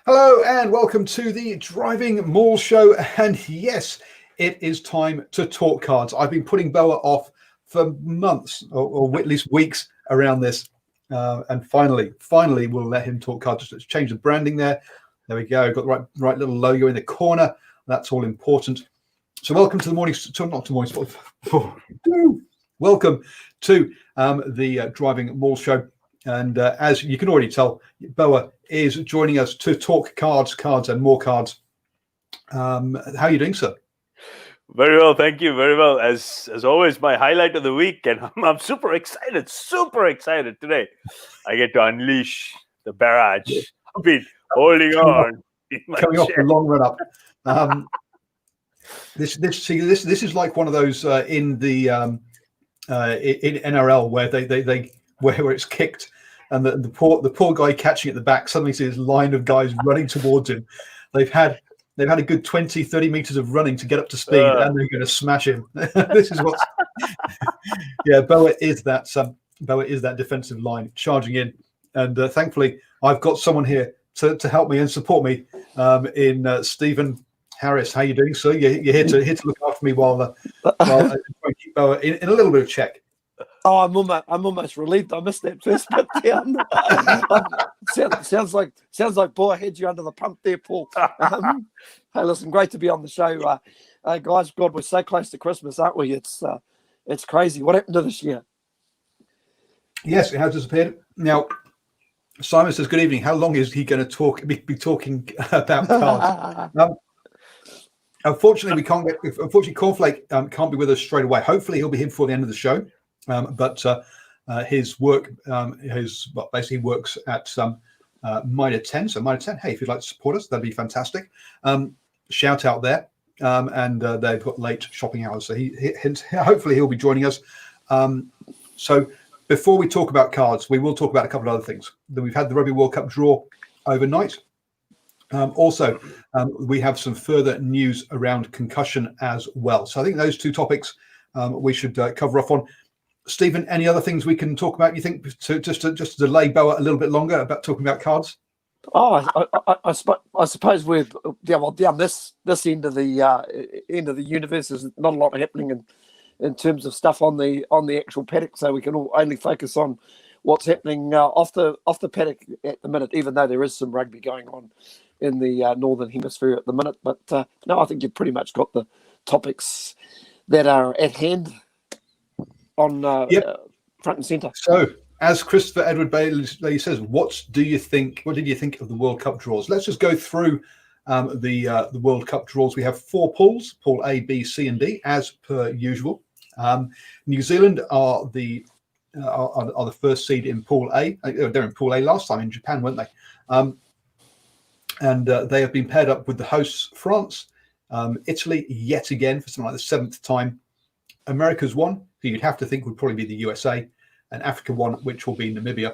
Hello and welcome to the DrivingMaul show. And yes, it is time to talk cards. I've been putting Boa off for months or at least weeks around this. And finally, we'll let him talk cards. Just let's change the branding there. There we go. Got the right little logo in the corner. That's all important. So welcome to the morning, not to morning sport. Welcome to the DrivingMaul show. And as you can already tell, Boa is joining us to talk cards, and more cards. How are you doing, sir? Very well, thank you. Very well. As always, my highlight of the week, and I'm super excited today. I get to unleash the barrage. I've been holding on. Coming off the long run up. This is like one of those in the in NRL where it's kicked, and the poor guy catching at the back suddenly sees this line of guys running towards him. They've had a good 20-30 meters of running to get up to speed, and they're going to smash him. This is what's Boa is that defensive line charging in, and thankfully I've got someone here to help me and support me in Stephen Harris. How you doing, sir? You're here to look after me while I try and keep Boa in a little bit of check. Oh, I'm almost relieved I missed that first bit down. Sounds like Boa had you under the pump there, Paul. Hey, listen, great to be on the show, guys. God, we're so close to Christmas, aren't we? It's crazy. What happened to this year? Yes, it has disappeared. Now, Simon says, "Good evening. How long is he going to be talking about cards?" Unfortunately, Cornflake can't be with us straight away. Hopefully, he'll be here before the end of the show. But his work, basically works at Minor 10. So Minor 10, hey, if you'd like to support us, that'd be fantastic. Shout out there. And they've got late shopping hours, so hopefully he'll be joining us. So before we talk about cards, we will talk about a couple of other things. We've had the Rugby World Cup draw overnight. Also, we have some further news around concussion as well. So I think those two topics we should cover off on. Stephen, any other things we can talk about, you think, just to delay Boa a little bit longer about talking about cards? Oh, I suppose we're down this end of the universe. There's not a lot happening in terms of stuff on the actual paddock, so we can all only focus on what's happening off the paddock at the minute. Even though there is some rugby going on in the northern hemisphere at the minute, but no, I think you've pretty much got the topics that are at hand on front and centre. So, as Christopher Edward Bailey says, what did you think of the World Cup draws? Let's just go through the World Cup draws. We have 4 pools: Pool A, B, C, and D, as per usual. New Zealand are the first seed in Pool A. They're in Pool A last time in Japan, weren't they? And they have been paired up with the hosts, France, Italy, yet again for something like the 7th time. America's one, who you'd have to think would probably be the USA, and Africa one, which will be Namibia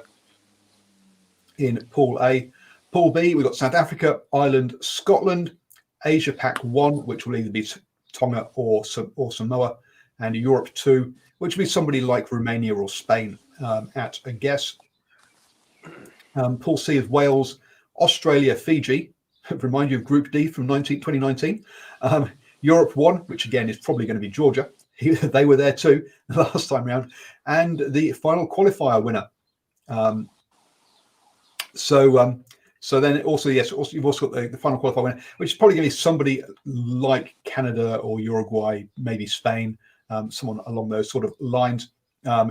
in Pool A. Pool B, we've got South Africa, Ireland, Scotland, Asia Pac 1, which will either be Tonga or Samoa, and Europe 2, which will be somebody like Romania or Spain at a guess. Pool C is Wales, Australia, Fiji. Remind you of Group D from 2019. Europe 1, which again is probably going to be Georgia. They were there too the last time round. And the final qualifier winner. So then also, yes, you've also got the final qualifier winner, which is probably going to be somebody like Canada or Uruguay, maybe Spain, someone along those sort of lines.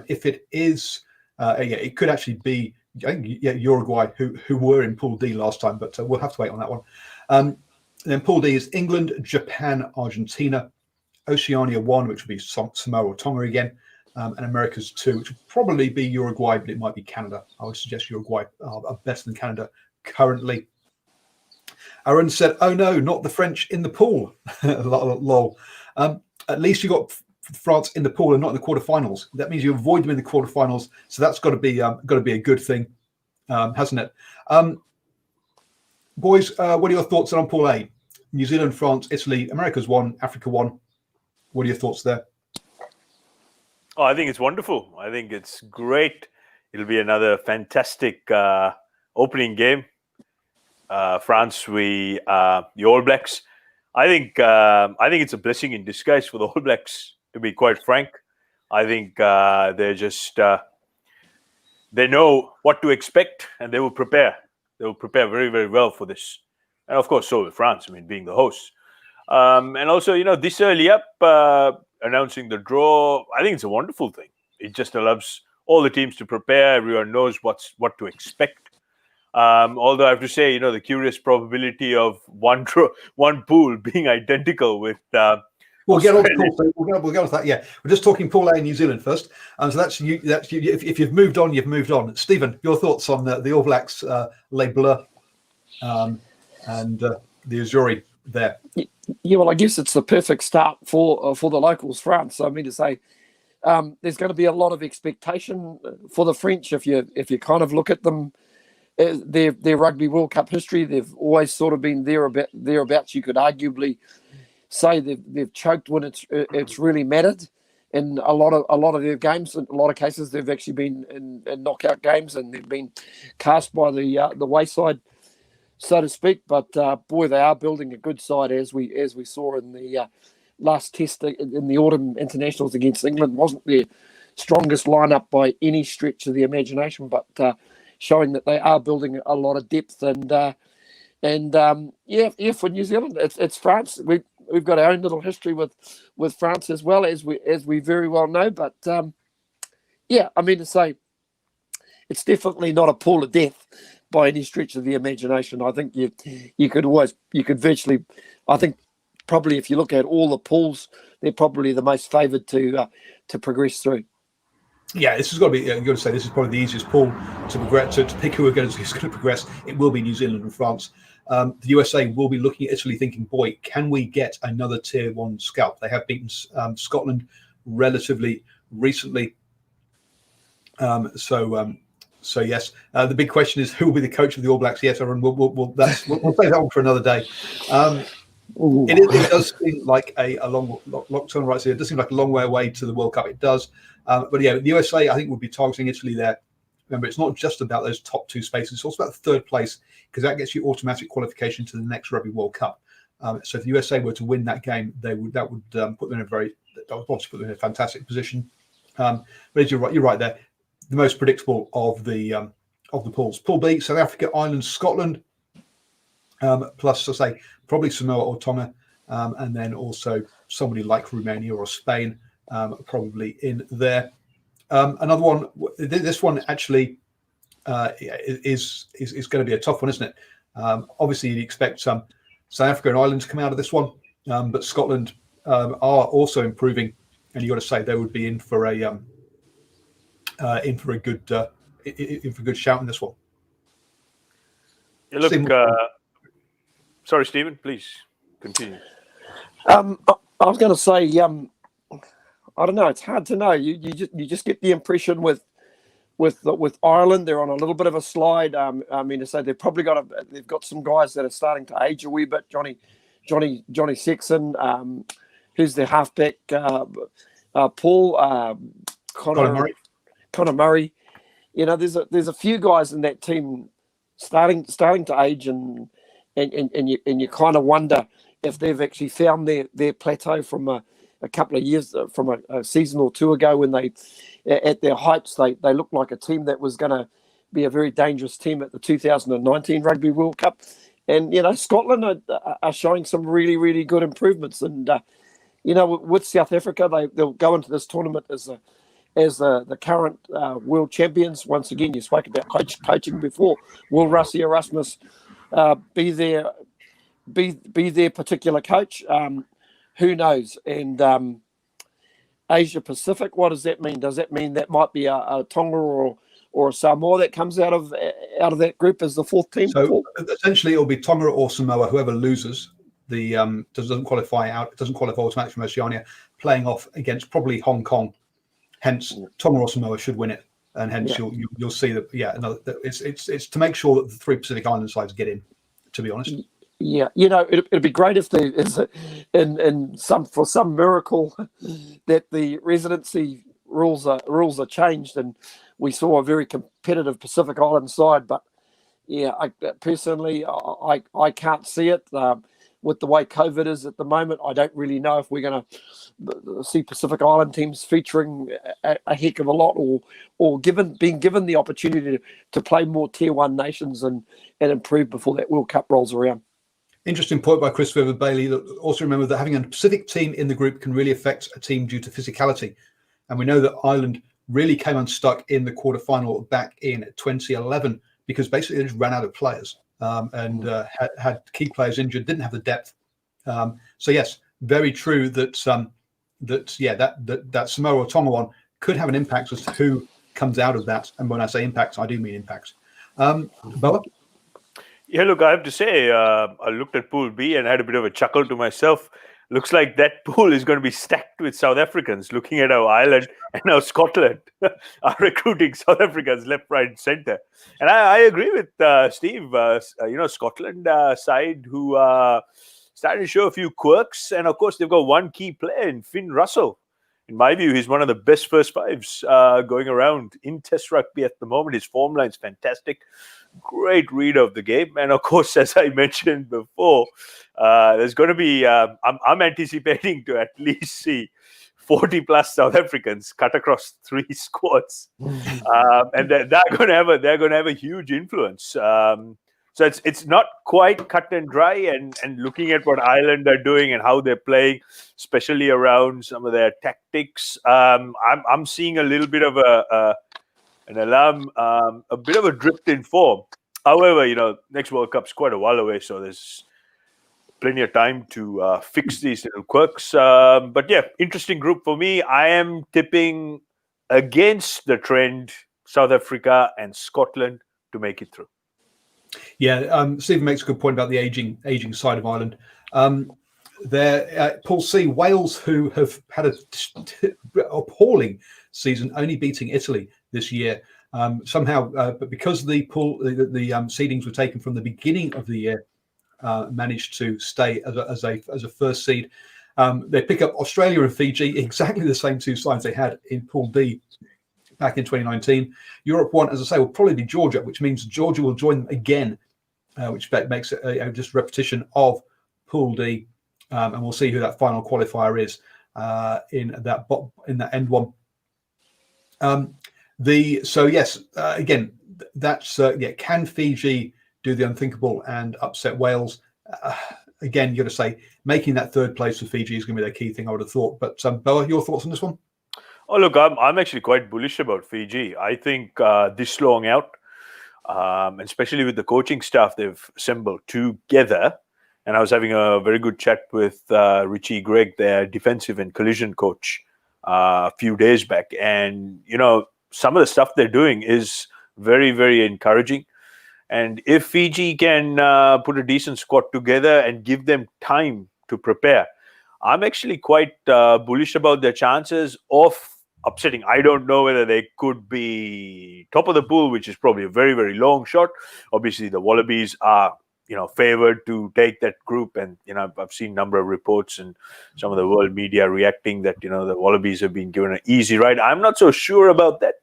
If it is, it could actually be Uruguay, who were in Pool D last time, but we'll have to wait on that one. And then Pool D is England, Japan, Argentina, Oceania 1, which would be Samoa or Tonga again, and America's 2, which would probably be Uruguay, but it might be Canada. I would suggest Uruguay are better than Canada currently. Aaron said, "Oh no, not the French in the pool." Lol. At least you got France in the pool and not in the quarterfinals. That means you avoid them in the quarterfinals, so that's got to be a good thing, hasn't it? Boys, what are your thoughts on Pool A? New Zealand, France, Italy, America's 1, Africa 1. What are your thoughts there? Oh, I think it's wonderful. I think it's great. It'll be another fantastic opening game. France v the All Blacks. I think it's a blessing in disguise for the All Blacks, to be quite frank. I think they're just they know what to expect, and they will prepare. They will prepare very, very well for this, and of course, so will France. I mean, being the hosts, and also, this early up, announcing the draw. I think it's a wonderful thing. It just allows all the teams to prepare. Everyone knows what to expect. Although I have to say, the curious probability of one pool being identical with. We'll get on to Pool. We'll get on to that. Yeah, we're just talking Pool A in New Zealand first. So that's you. That's you. If you've moved on, you've moved on. Stephen, your thoughts on the All Blacks, Les Bleus, and the Azuri there? Yeah, well, I guess it's the perfect start for the locals, France. I mean to say, there's going to be a lot of expectation for the French if you kind of look at them. Their Rugby World Cup history, they've always sort of been thereabouts. You could arguably say they've choked when it's really mattered in a lot of their games. In a lot of cases, they've actually been in knockout games, and they've been cast by the wayside, so to speak. But boy, they are building a good side, as we saw in the last test in the autumn internationals against England. Wasn't their strongest lineup by any stretch of the imagination, but showing that they are building a lot of depth. And for New Zealand, it's France. We've got our own little history with France as well, as we very well know. But I mean to say, it's definitely not a pool of death by any stretch of the imagination. I think you could virtually, I think probably if you look at all the pools, they're probably the most favoured to progress through. Yeah, this has got to be. You've got to say this is probably the easiest pool to progress. To pick who's going to progress, it will be New Zealand and France. The USA will be looking at Italy, thinking, "Boy, can we get another Tier 1 scalp?" They have beaten Scotland relatively recently. So yes, the big question is who will be the coach of the All Blacks? Yes, Aaron, we'll take that one for another day. It does seem like a long term right here. It does seem like a long way away to the World Cup. It does. But yeah, the USA, I think, would be targeting Italy there. Remember, it's not just about those top two spaces. It's also about the third place, because that gets you automatic qualification to the next Rugby World Cup. So if the USA were to win that game, that would put them in a fantastic position. But you're right there. The most predictable of the pools. Pool B: South Africa, Ireland, Scotland, plus, I say, probably Samoa or Tonga, and then also somebody like Romania or Spain. Probably in there. Another one. This one actually is going to be a tough one, isn't it? Obviously, you'd expect South Africa and Ireland to come out of this one, but Scotland are also improving, and you got to say they would be in for a good shout in this one. You look. Sorry, Stephen. Please continue. I was going to say. I don't know. It's hard to know. You just get the impression with Ireland, they're on a little bit of a slide. I mean to say they've got some guys that are starting to age a wee bit. Johnny Sexton, who's their halfback, Paul, Connor Murray. There's a few guys in that team starting to age, and you kind of wonder if they've actually found their plateau from a couple of years, from a season or two ago, when they, at their heights, they looked like a team that was going to be a very dangerous team at the 2019 Rugby World Cup. And, Scotland are showing some really, really good improvements. And, with South Africa, they'll go into this tournament as the current world champions. Once again, you spoke about coaching before. Will Rassie Erasmus be their particular coach? Who knows? And Asia Pacific, what does that mean? Does that mean that might be a Tonga or a Samoa that comes out of that group as the fourth team? So essentially, it'll be Tonga or Samoa, whoever loses doesn't qualify out. It doesn't qualify automatically from Oceania, playing off against probably Hong Kong. Hence, Tonga or Samoa should win it, and hence you'll see that. Yeah, it's to make sure that the three Pacific Island sides get in. To be honest. Yeah, it'd be great if there is for some miracle that the residency rules are changed, and we saw a very competitive Pacific Island side. But Yeah, personally, I can't see it. With the way COVID is at the moment, I don't really know if we're going to see Pacific Island teams featuring a heck of a lot, or being given the opportunity to play more Tier 1 nations and improve before that World Cup rolls around. Interesting point by Christopher Bailey. Also remember that having a Pacific team in the group can really affect a team due to physicality. And we know that Ireland really came unstuck in the quarterfinal back in 2011 because basically they just ran out of players and had key players injured, didn't have the depth. So yes, very true that that Samoa or Tonga one could have an impact as to who comes out of that. And when I say impact, I do mean impact. Boa? Yeah, look, I have to say, I looked at Pool B and had a bit of a chuckle to myself. Looks like that pool is going to be stacked with South Africans, looking at how Ireland and how Scotland are recruiting South Africans left, right, and centre. And I agree with Steve. Scotland side who starting to show a few quirks. And, of course, they've got one key player in Finn Russell. In my view, he's one of the best first fives going around in Test rugby at the moment. His form line's fantastic. Great read of the game. And, of course, as I mentioned before, there's going to be I'm anticipating to at least see 40 plus South Africans cut across 3 squads, and they're going to have a huge influence. So it's not quite cut and dry. And looking at what Ireland are doing and how they're playing, especially around some of their tactics, I'm seeing a little bit of an alarm, a bit of a drift in form. However, next World Cup's quite a while away, so there's plenty of time to fix these little quirks. But yeah, interesting group for me. I am tipping against the trend, South Africa and Scotland to make it through. Yeah, Stephen makes a good point about the aging side of Ireland. Pool C, Wales, who have had a appalling season, only beating Italy this year. Somehow, but because the seedings were taken from the beginning of the year, managed to stay as a first seed. They pick up Australia and Fiji, exactly the same 2 sides they had in Pool D back in 2019. Europe 1, as I say, will probably be Georgia, which means Georgia will join them again, which makes it just repetition of Pool D, and we'll see who that final qualifier is in that end one. Again, that's can Fiji do the unthinkable and upset Wales? Again, you got to say making that 3rd place for Fiji is going to be their key thing, I would have thought. But Boa, your thoughts on this one? Oh, look, I'm actually quite bullish about Fiji. I think this long out, and especially with the coaching staff they've assembled together, and I was having a very good chat with Richie Gregg, their defensive and collision coach, a few days back. And, some of the stuff they're doing is very, very encouraging. And if Fiji can put a decent squad together and give them time to prepare, I'm actually quite bullish about their chances of upsetting. I don't know whether they could be top of the pool, which is probably a very, very long shot. Obviously, the Wallabies are, favored to take that group. And, I've seen a number of reports and some of the world media reacting that, the Wallabies have been given an easy ride. I'm not so sure about that.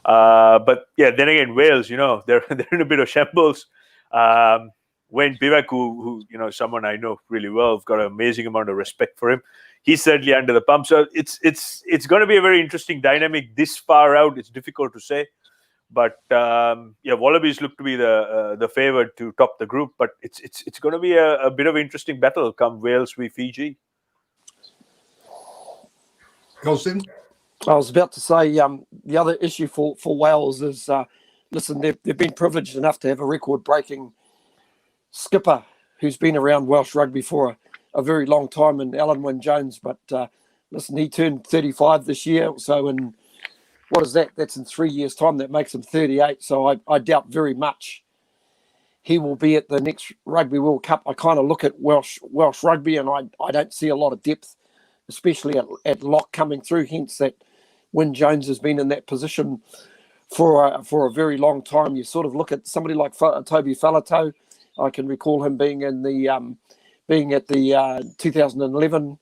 But yeah, then again, Wales, they're in a bit of shambles. Wayne Pivac, who someone I know really well, I've got an amazing amount of respect for him. He's certainly under the pump. So it's going to be a very interesting dynamic this far out. It's difficult to say, but Wallabies look to be the favourite to top the group. But it's going to be a bit of an interesting battle come Wales v Fiji. Colston? I was about to say the other issue for Wales is, listen, they've been privileged enough to have a record-breaking skipper who's been around Welsh rugby for a very long time, and Alan Wynne-Jones. But listen, he turned 35 this year. So what is that? That's in 3 years' time. That makes him 38. So I doubt very much he will be at the next Rugby World Cup. I kind of look at Welsh rugby, and I don't see a lot of depth, especially at lock coming through. Hence that Wynne-Jones has been in that position for a very long time. You sort of look at somebody like Toby Falato. I can recall him being at the 2011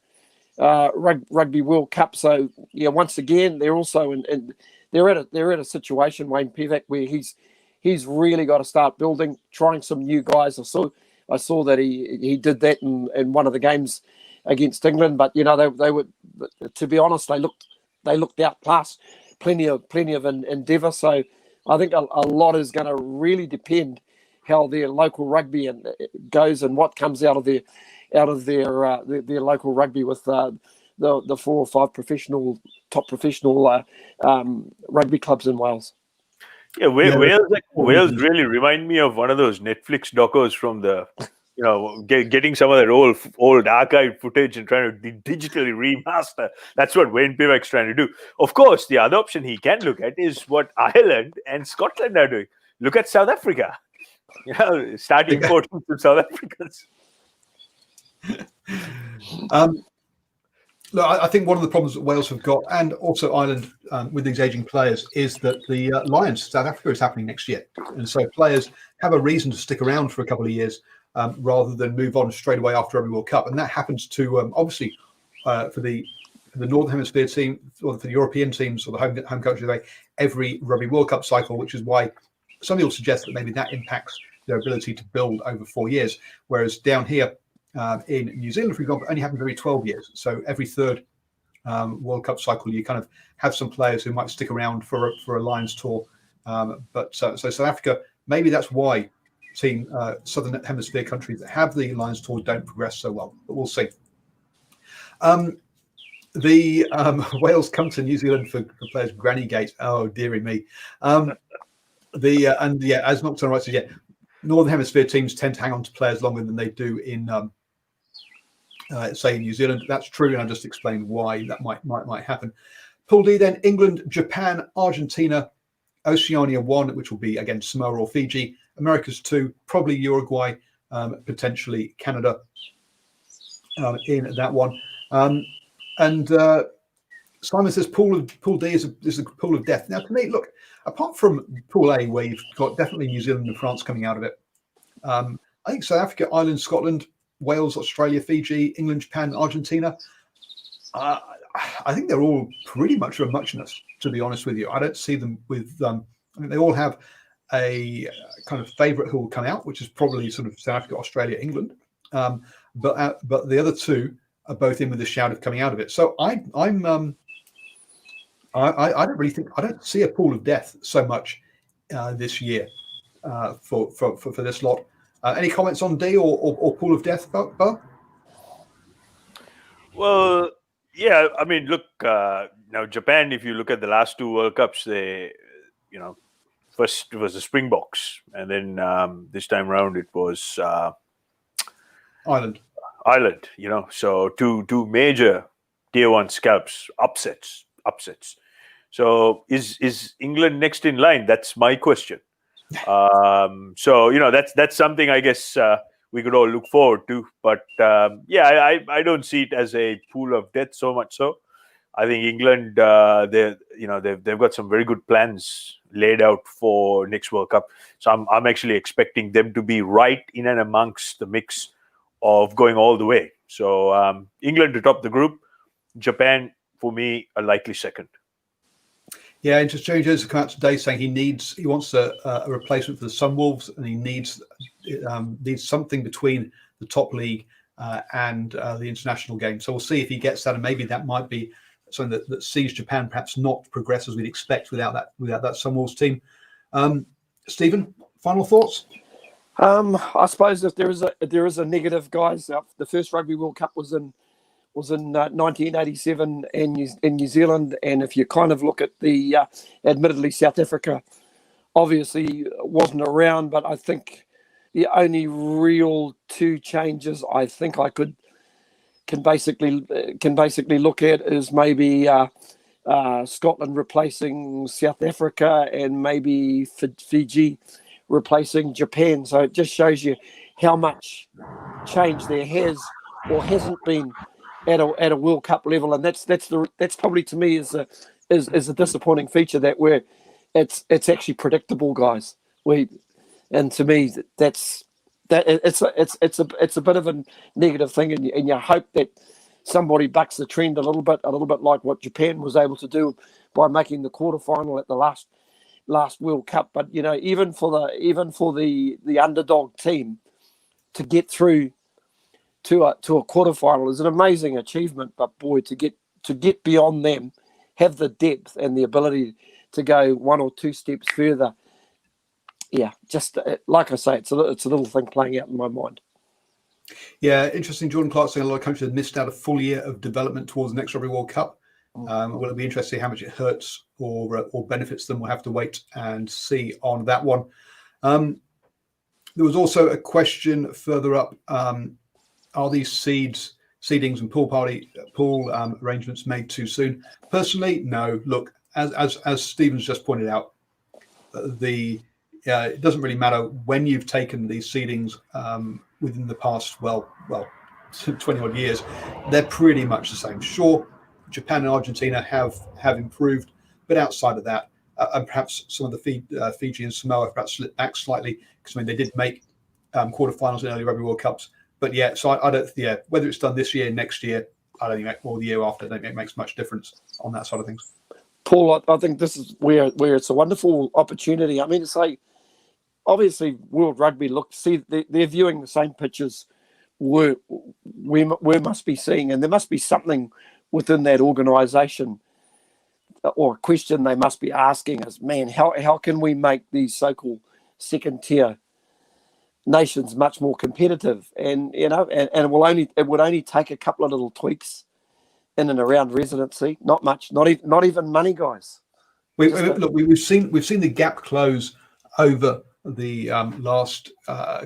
Rugby World Cup. So yeah, once again, they're also they're at a situation, Wayne Pivac, where he's really got to start building, trying some new guys. I saw that he did that in one of the games against England, but they were, to be honest, they looked outclassed. Plenty of endeavour. So I think a lot is going to really depend how their local rugby goes and what comes out of their local rugby with the 4 or 5 top professional rugby clubs in Wales. Yeah, Wales really remind me of one of those Netflix docos from the, getting some of that old archive footage and trying to digitally remaster. That's what Wayne Pivak's trying to do. Of course, the other option he can look at is what Ireland and Scotland are doing. Look at South Africa. Start importing some South Africans. Look, I think one of the problems that Wales have got, and also Ireland with these aging players, is that the Lions, South Africa, is happening next year. And so players have a reason to stick around for a couple of years rather than move on straight away after every World Cup. And that happens to, obviously, for the Northern Hemisphere team, or for the European teams, or the home country, every Rugby World Cup cycle, which is why some people suggest that maybe that impacts their ability to build over 4 years. Whereas down here, in New Zealand, for example, only happens every 12 years. So every third World Cup cycle, you kind of have some players who might stick around for a Lions tour. But South Africa, maybe that's why Southern Hemisphere countries that have the Lions tour don't progress so well. But we'll see. The Wales come to New Zealand for players Granny Gate. Oh, dearie me. As Nocturne writes, Northern Hemisphere teams tend to hang on to players longer than they do in say in New Zealand. That's true, and I just explained why that might happen. Pool D then: England, Japan, Argentina, Oceania 1, which will be again Samoa or Fiji, Americas 2, probably Uruguay, potentially Canada in that one. And Simon says Pool D is a pool of death. Now, to me, look, apart from Pool A, where you've got definitely New Zealand and France coming out of it, I think South Africa, Ireland, Scotland, Wales, Australia, Fiji, England, Japan, Argentina, I think they're all pretty much a muchness, to be honest with you. I don't see them with, I mean, they all have a kind of favourite who will come out, which is probably sort of South Africa, Australia, England. But the other two are both in with a shout of coming out of it. So I don't really think, I don't see a pool of death so much this year for this lot. Any comments on D or pool of death, Bo? Well, yeah, I mean, look, now Japan, if you look at the last 2 World Cups, they, first it was the Springboks, and then this time around it was Ireland, so two major tier 1 scalps, upsets. So is England next in line? That's my question. So that's something I guess we could all look forward to. But I don't see it as a pool of death so much. So I think England, they've got some very good plans laid out for next World Cup. So I'm actually expecting them to be right in and amongst the mix of going all the way. So England to top the group, Japan for me a likely second. Yeah, and just Joe Jones come out today saying he wants a replacement for the Sunwolves, and he needs something between the top league and the international game. So we'll see if he gets that, and maybe that might be something that sees Japan perhaps not progress as we'd expect without that Sunwolves team. Stephen, final thoughts? I suppose if there is a negative, guys, the first Rugby World Cup was in 1987 in New Zealand, and if you kind of look at the admittedly South Africa obviously wasn't around, but I think the only real 2 changes I think I can basically look at is maybe Scotland replacing South Africa and maybe Fiji replacing Japan. So it just shows you how much change there has or hasn't been at a World Cup level, and that's probably to me is a disappointing feature that where it's actually predictable, guys. And to me it's a bit of a negative thing, and you hope that somebody bucks the trend a little bit like what Japan was able to do by making the quarterfinal last World Cup, but even for the underdog team to get through to a quarterfinal is an amazing achievement. But boy, to get beyond them, have the depth and the ability to go one or two steps further. Yeah, just like I say, it's a little thing playing out in my mind. Yeah, interesting. Jordan Clark saying a lot of countries have missed out a full year of development towards the next Rugby World Cup. Will it be interesting how much it hurts or benefits them? We'll have to wait and see on that one. There was also a question further up. Are these seedings and pool arrangements made too soon? Personally, no. Look, as Stephen's just pointed out, it doesn't really matter when you've taken these seedings within the past 20 odd years. They're pretty much the same. Sure, Japan and Argentina have improved, but outside of that, and perhaps some of the Fiji and Samoa have perhaps slipped back slightly, because they did make quarterfinals in early Rugby World Cups. But yeah, so I don't. Yeah, whether it's done this year, next year, I don't think, or the year after, I don't think it makes much difference on that side of things. Paul, I think this is where it's a wonderful opportunity. I mean, to say, obviously, World Rugby they're viewing the same pictures we must be seeing, and there must be something within that organisation, or a question they must be asking is, man, how can we make these so-called second tier nations much more competitive? And it would only take a couple of little tweaks in and around residency. Not much, not even money, guys. We've seen the gap close over the last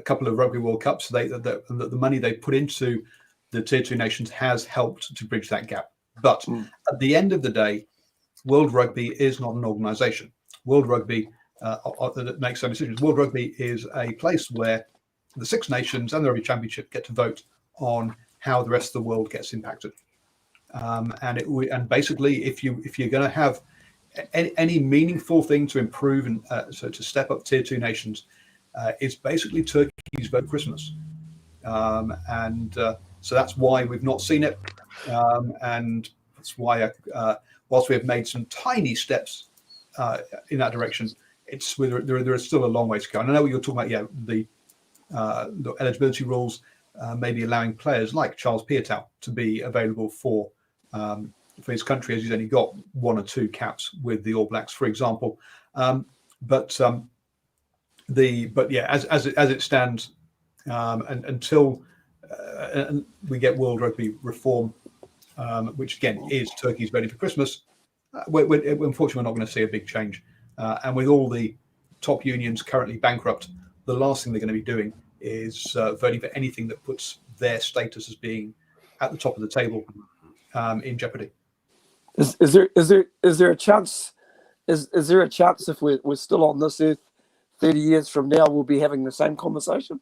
couple of Rugby World Cups. The money they put into the tier 2 nations has helped to bridge that gap. But at the end of the day, World Rugby is not an organisation. World Rugby that makes some decisions. World Rugby is a place where the Six Nations and the Rugby Championship get to vote on how the rest of the world gets impacted. And basically, if you're going to have any meaningful thing to improve and so to step up tier 2 nations, it's basically Turkey's vote Christmas, so that's why we've not seen it, and that's why whilst we have made some tiny steps in that direction, there is still a long way to go. And I know what you're talking about. The eligibility rules, maybe allowing players like Charles Piutau to be available for his country, as he's only got 1 or 2 caps with the All Blacks, for example. But as it stands, and until we get World Rugby reform, which again is Turkey's ready for Christmas, unfortunately we're not going to see a big change. And with all the top unions currently bankrupt, the last thing they're going to be doing is voting for anything that puts their status as being at the top of the table in jeopardy. Is there a chance? Is there a chance if we're still on this earth 30 years from now, we'll be having the same conversation?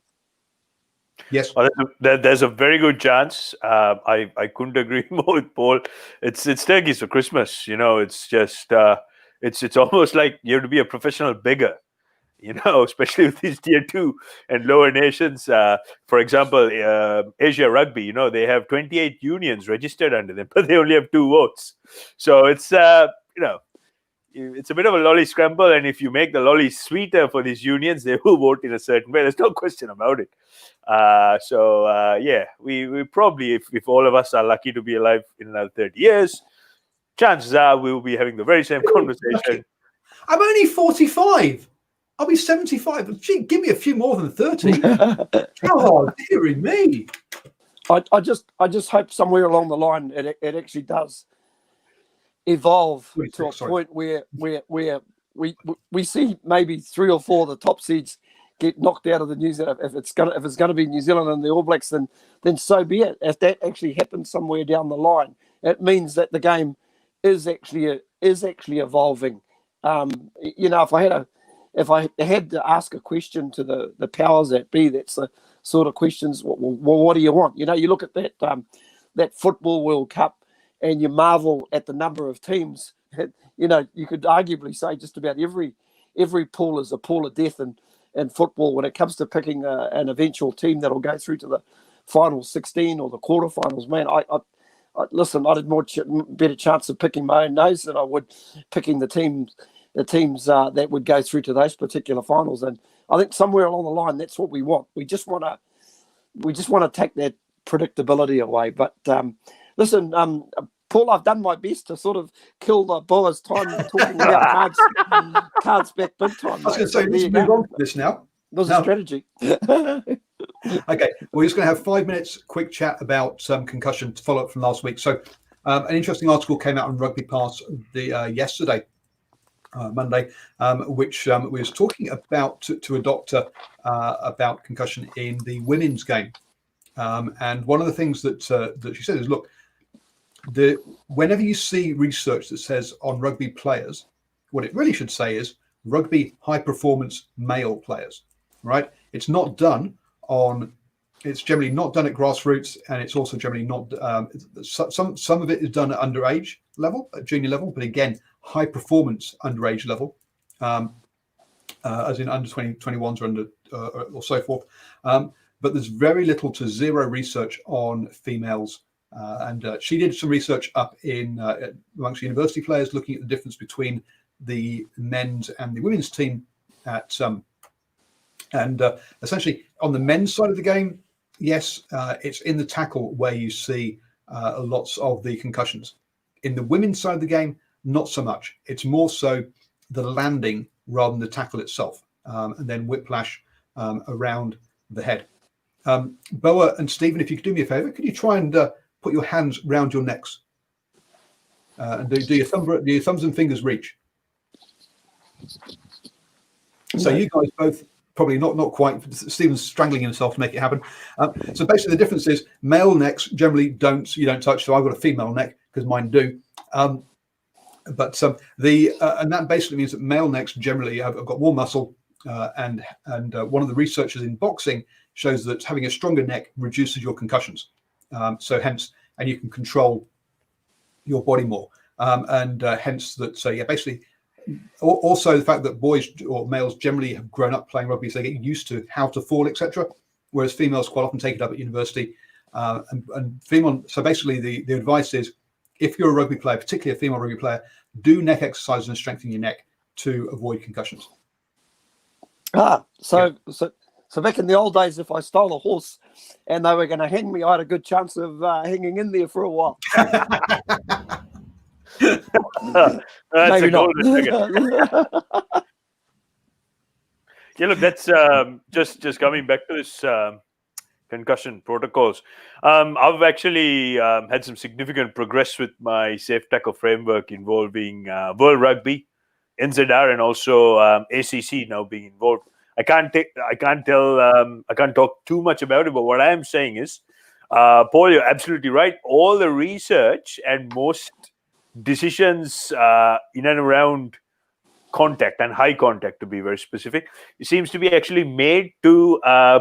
Yes, there's a very good chance. I couldn't agree more with Paul. It's turkeys for Christmas. It's just it's almost like you have to be a professional beggar. Especially with these tier 2 and lower nations. For example, Asia Rugby, they have 28 unions registered under them, but they only have 2 votes. So it's, it's a bit of a lolly scramble. And if you make the lolly sweeter for these unions, they will vote in a certain way. There's no question about it. We probably, if all of us are lucky to be alive in another 30 years, chances are we will be having the very same conversation. I'm only 45. I'll be 75. Gee, give me a few more than 30. Oh, dearie me. I just hope somewhere along the line it actually does evolve to a point where we see maybe 3 or 4 of the top seeds get knocked out of the New Zealand. If it's gonna be New Zealand and the All Blacks, then so be it. If that actually happens somewhere down the line, it means that the game is actually evolving. If I had to ask a question to the powers that be, that's the sort of questions. Well, what do you want? You look at that football World Cup, and you marvel at the number of teams. You could arguably say just about every pool is a pool of death in football when it comes to picking an eventual team that'll go through to the final 16 or the quarterfinals. Man, I listen. I had better chance of picking my own nose than I would picking the team the teams that would go through to those particular finals. And I think somewhere along the line, that's what we want. We just want to take that predictability away. But listen, Paul, I've done my best to sort of kill the Boa's time talking about cards back big time. I was going to say, let's move on to this now. There's a strategy. Okay, we're just going to have 5 minutes quick chat about concussion to follow up from last week. So an interesting article came out on Rugby Pass yesterday, Monday, which was talking about to a doctor about concussion in the women's game. And one of the things that she said is, look, whenever you see research that says on rugby players, what it really should say is rugby high performance male players, right? It's generally not done at grassroots, and it's also generally not some of it is done at underage level, at junior level, but again, high performance underage level, as in under 21s or under or so forth. But there's very little to zero research on females. And she did some research up in amongst university players, looking at the difference between the men's and the women's team at essentially on the men's side of the game, yes, it's in the tackle where you see lots of the concussions. In the women's side of the game, not so much. It's more so the landing rather than the tackle itself, and then whiplash around the head. Boa and Stephen, if you could do me a favour, could you try and put your hands round your necks, and do your thumbs and fingers reach? So you guys both probably not quite. Stephen's strangling himself to make it happen. So basically, the difference is male necks generally you don't touch. So I've got a female neck because mine do. And that basically means that male necks generally have got more muscle. And one of the researchers in boxing shows that having a stronger neck reduces your concussions. So hence, and you can control your body more. Hence that. So yeah, basically. Also, the fact that boys or males generally have grown up playing rugby, so they get used to how to fall, etc. Whereas females quite often take it up at university. And female. So basically, the advice is, if you're a rugby player, particularly a female rugby player, do neck exercises and strengthen your neck to avoid concussions. So back in the old days, if I stole a horse and they were going to hang me, I had a good chance of hanging in there for a while. That's maybe a golden nugget. Yeah, look, that's just coming back to this concussion protocols. I've actually had some significant progress with my safe tackle framework involving World Rugby, NZR, and also ACC now being involved. I can't talk too much about it, but what I am saying is, Paul, you're absolutely right. All the research and most decisions in and around contact and high contact, to be very specific, it seems to be actually made to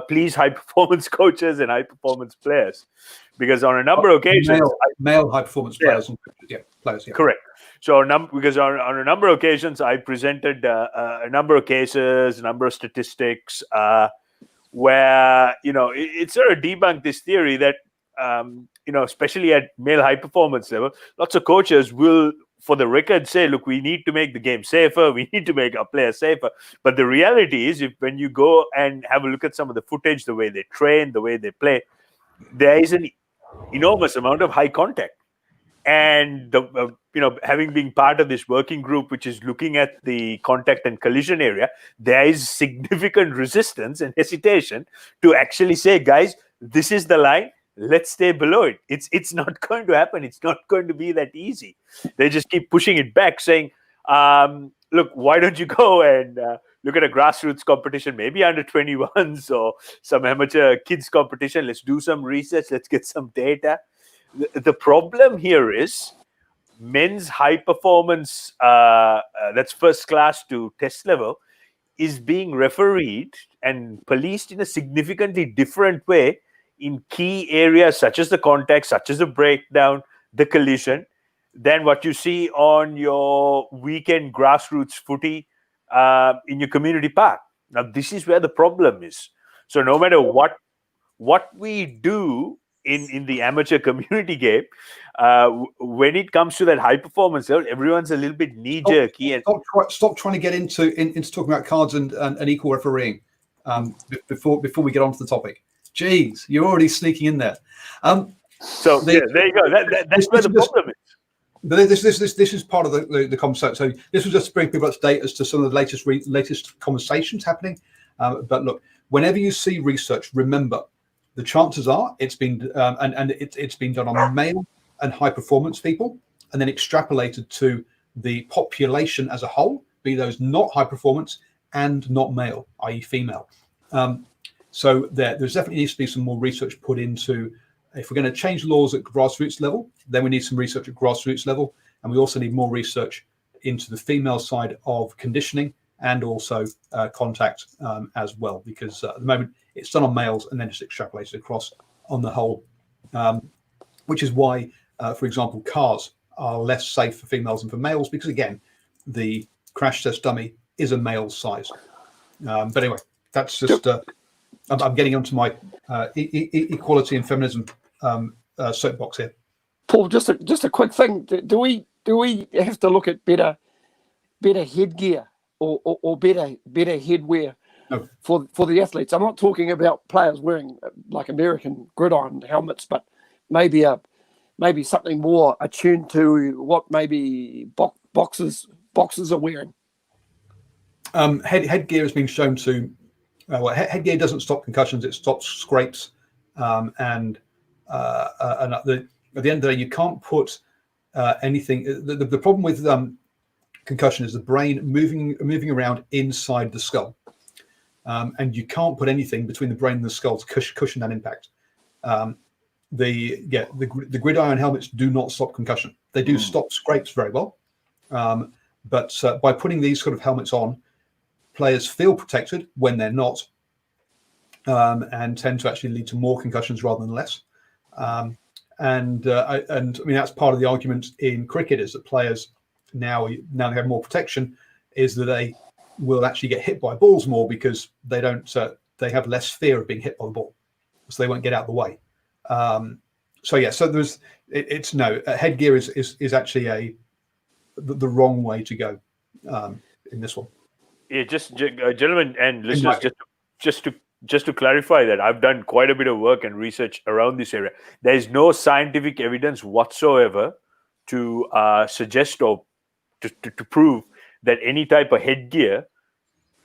please high performance coaches and high performance players, because on a number of occasions, male high performance players, players, correct. So because on a number of occasions, I presented a number of cases, a number of statistics where it sort of debunked this theory that especially at male high performance level, lots of coaches will, for the record, say, look, we need to make the game safer, we need to make our players safer. But the reality is, when you go and have a look at some of the footage, the way they train, the way they play, there is an enormous amount of high contact. And having been part of this working group, which is looking at the contact and collision area, there is significant resistance and hesitation to actually say, guys, this is the line. Let's stay below it. It's not going to happen. It's not going to be that easy. They just keep pushing it back, saying, look, why don't you go and look at a grassroots competition, maybe under 21s or some amateur kids competition. Let's do some research. Let's get some data. The problem here is men's high performance, that's first class to test level, is being refereed and policed in a significantly different way in key areas such as the contact, such as the breakdown, the collision, than what you see on your weekend grassroots footy in your community park. Now, this is where the problem is. So no matter what we do in the amateur community game, when it comes to that high performance level, everyone's a little bit knee jerky. Stop trying to get into talking about cards and equal refereeing before we get on to the topic. Jeez, you're already sneaking in there. So there you go. That's where the problem is. But this is part of the conversation. So this was just to bring people up to date as to some of the latest conversations happening. But look, whenever you see research, remember the chances are it's been it's been done on male and high performance people, and then extrapolated to the population as a whole, be those not high performance and not male, i.e. female. So there's definitely needs to be some more research put into. If we're going to change laws at grassroots level, then we need some research at grassroots level, and we also need more research into the female side of conditioning and also contact as well, because at the moment it's done on males and then it's extrapolated across on the whole, which is why, for example, cars are less safe for females than for males, because again, the crash test dummy is a male size. But anyway, that's just I'm getting onto my equality and feminism soapbox here. Paul, just a quick thing. Do we have to look at better headgear or better headwear for the athletes? I'm not talking about players wearing like American gridiron helmets, but maybe something more attuned to what maybe boxers are wearing. Headgear has been shown to. Headgear doesn't stop concussions; it stops scrapes, and at the end of the day, you can't put anything. The problem with concussion is the brain moving around inside the skull, and you can't put anything between the brain and the skull to cushion that impact. The gridiron helmets do not stop concussion. They do stop scrapes very well, but by putting these sort of helmets on, players feel protected when they're not, and tend to actually lead to more concussions rather than less. And I mean that's part of the argument in cricket, is that players now they have more protection, is that they will actually get hit by balls more because they don't they have less fear of being hit by the ball, so they won't get out of the way. So there's headgear is actually the wrong way to go in this one. Yeah, gentlemen and listeners, just to clarify that I've done quite a bit of work and research around this area. There is no scientific evidence whatsoever to suggest or to prove that any type of headgear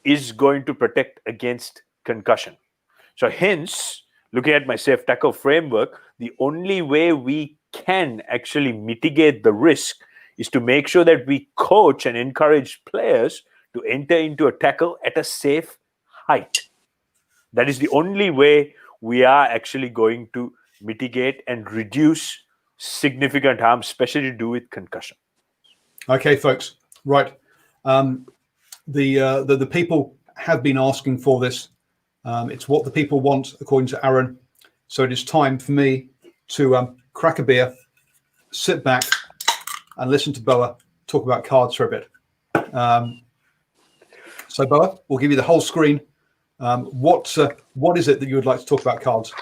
is going to protect against concussion. So hence, looking at my safe tackle framework, the only way we can actually mitigate the risk is to make sure that we coach and encourage players to enter into a tackle at a safe height. That is the only way we are actually going to mitigate and reduce significant harm, especially to do with concussion. Okay, folks. Right. The people have been asking for this. It's what the people want, according to Aaron. So it is time for me to crack a beer, sit back, and listen to Boa talk about cards for a bit. So Boa, we'll give you the whole screen. What is it that you would like to talk about cards?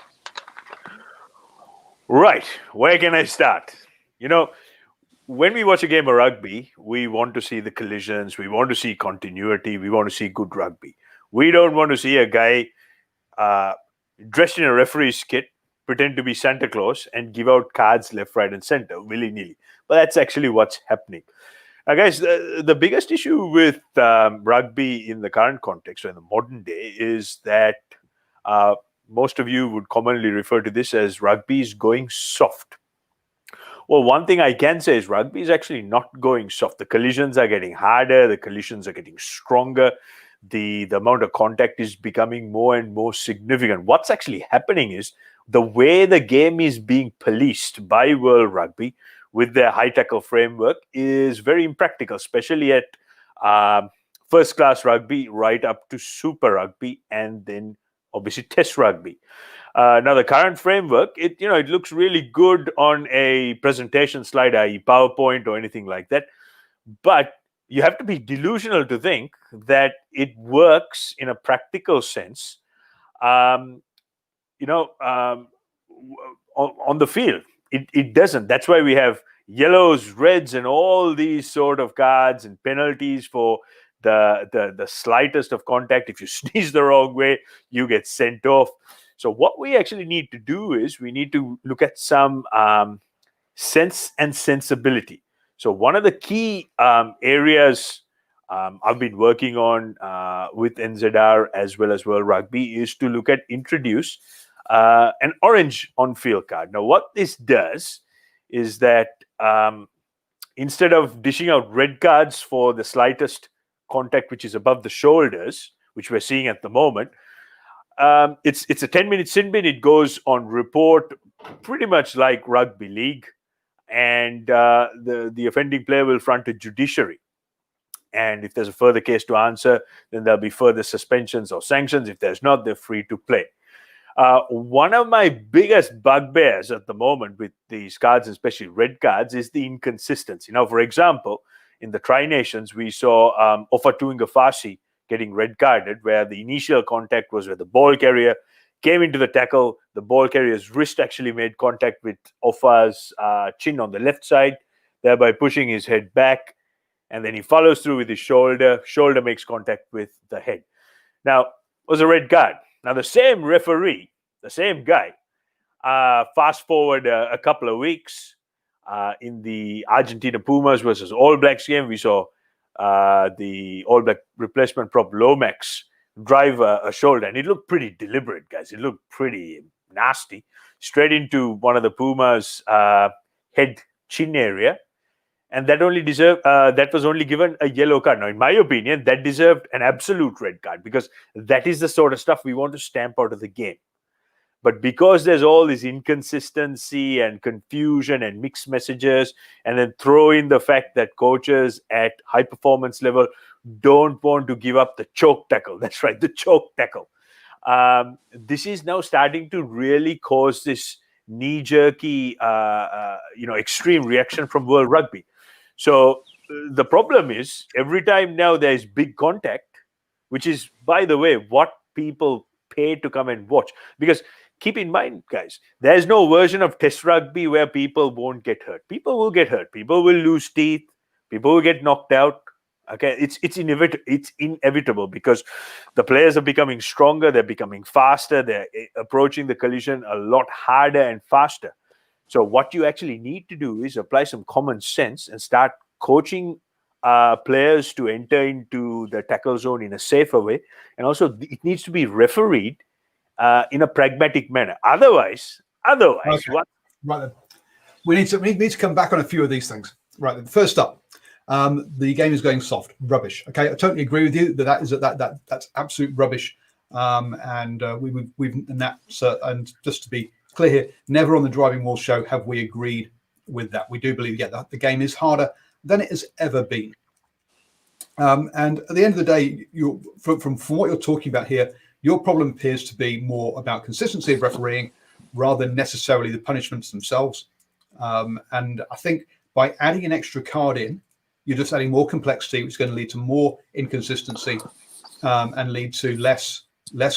Right. Where can I start? When we watch a game of rugby, we want to see the collisions. We want to see continuity. We want to see good rugby. We don't want to see a guy dressed in a referee's kit, pretend to be Santa Claus, and give out cards left, right, and center willy-nilly. But that's actually what's happening. Guys, the biggest issue with rugby in the current context or in the modern day is that most of you would commonly refer to this as rugby is going soft. Well, one thing I can say is rugby is actually not going soft. The collisions are getting harder. The collisions are getting stronger. The amount of contact is becoming more and more significant. What's actually happening is the way the game is being policed by World Rugby with their high tackle framework is very impractical, especially at first class rugby right up to super rugby and then obviously test rugby. Now the current framework, it looks really good on a presentation slide, i.e. PowerPoint or anything like that. But you have to be delusional to think that it works in a practical sense. on the field. It doesn't. That's why we have yellows, reds, and all these sort of cards and penalties for the slightest of contact. If you sneeze the wrong way, you get sent off. So what we actually need to do is we need to look at some sense and sensibility. So one of the key areas I've been working on with NZR as well as World Rugby is to look at introduce an orange on-field card. Now, what this does is that instead of dishing out red cards for the slightest contact, which is above the shoulders, which we're seeing at the moment, it's a 10-minute sin bin. It goes on report, pretty much like rugby league, and the offending player will front a judiciary. And if there's a further case to answer, then there'll be further suspensions or sanctions. If there's not, they're free to play. One of my biggest bugbears at the moment with these cards, especially red cards, is the inconsistency. Now, for example, in the Tri-Nations, we saw Ofatuinga Fasi getting red carded, where the initial contact was where the ball carrier came into the tackle. The ball carrier's wrist actually made contact with Ofa's chin on the left side, thereby pushing his head back. And then he follows through with his shoulder. Shoulder makes contact with the head. Now, it was a red card. Now, the same referee, the same guy, fast forward a couple of weeks in the Argentina Pumas versus All Blacks game, we saw the All Black replacement prop Lomax drive a shoulder, and it looked pretty deliberate, guys. It looked pretty nasty, straight into one of the Pumas' head chin area. And that was only given a yellow card. Now, in my opinion, that deserved an absolute red card, because that is the sort of stuff we want to stamp out of the game. But because there's all this inconsistency and confusion and mixed messages, and then throw in the fact that coaches at high performance level don't want to give up the choke tackle. That's right, the choke tackle. This is now starting to really cause this knee-jerky, extreme reaction from World Rugby. So the problem is, every time now there's big contact, which is, by the way, what people pay to come and watch. Because keep in mind, guys, there's no version of Test rugby where people won't get hurt. People will get hurt. People will lose teeth. People will get knocked out. Okay, it's inevitable, because the players are becoming stronger. They're becoming faster. They're approaching the collision a lot harder and faster. So what you actually need to do is apply some common sense and start coaching players to enter into the tackle zone in a safer way. And also, it needs to be refereed in a pragmatic manner. Otherwise, okay. What? Right then. We need to come back on a few of these things. Right then. First up, the game is going soft, rubbish. Okay, I totally agree with you that's absolute rubbish. And just to be clear here, never on the DrivingMaul show have we agreed with that. We do believe, that the game is harder than it has ever been. And at the end of the day, from what you're talking about here, your problem appears to be more about consistency of refereeing rather than necessarily the punishments themselves. And I think by adding an extra card in, you're just adding more complexity, which is going to lead to more inconsistency and lead to less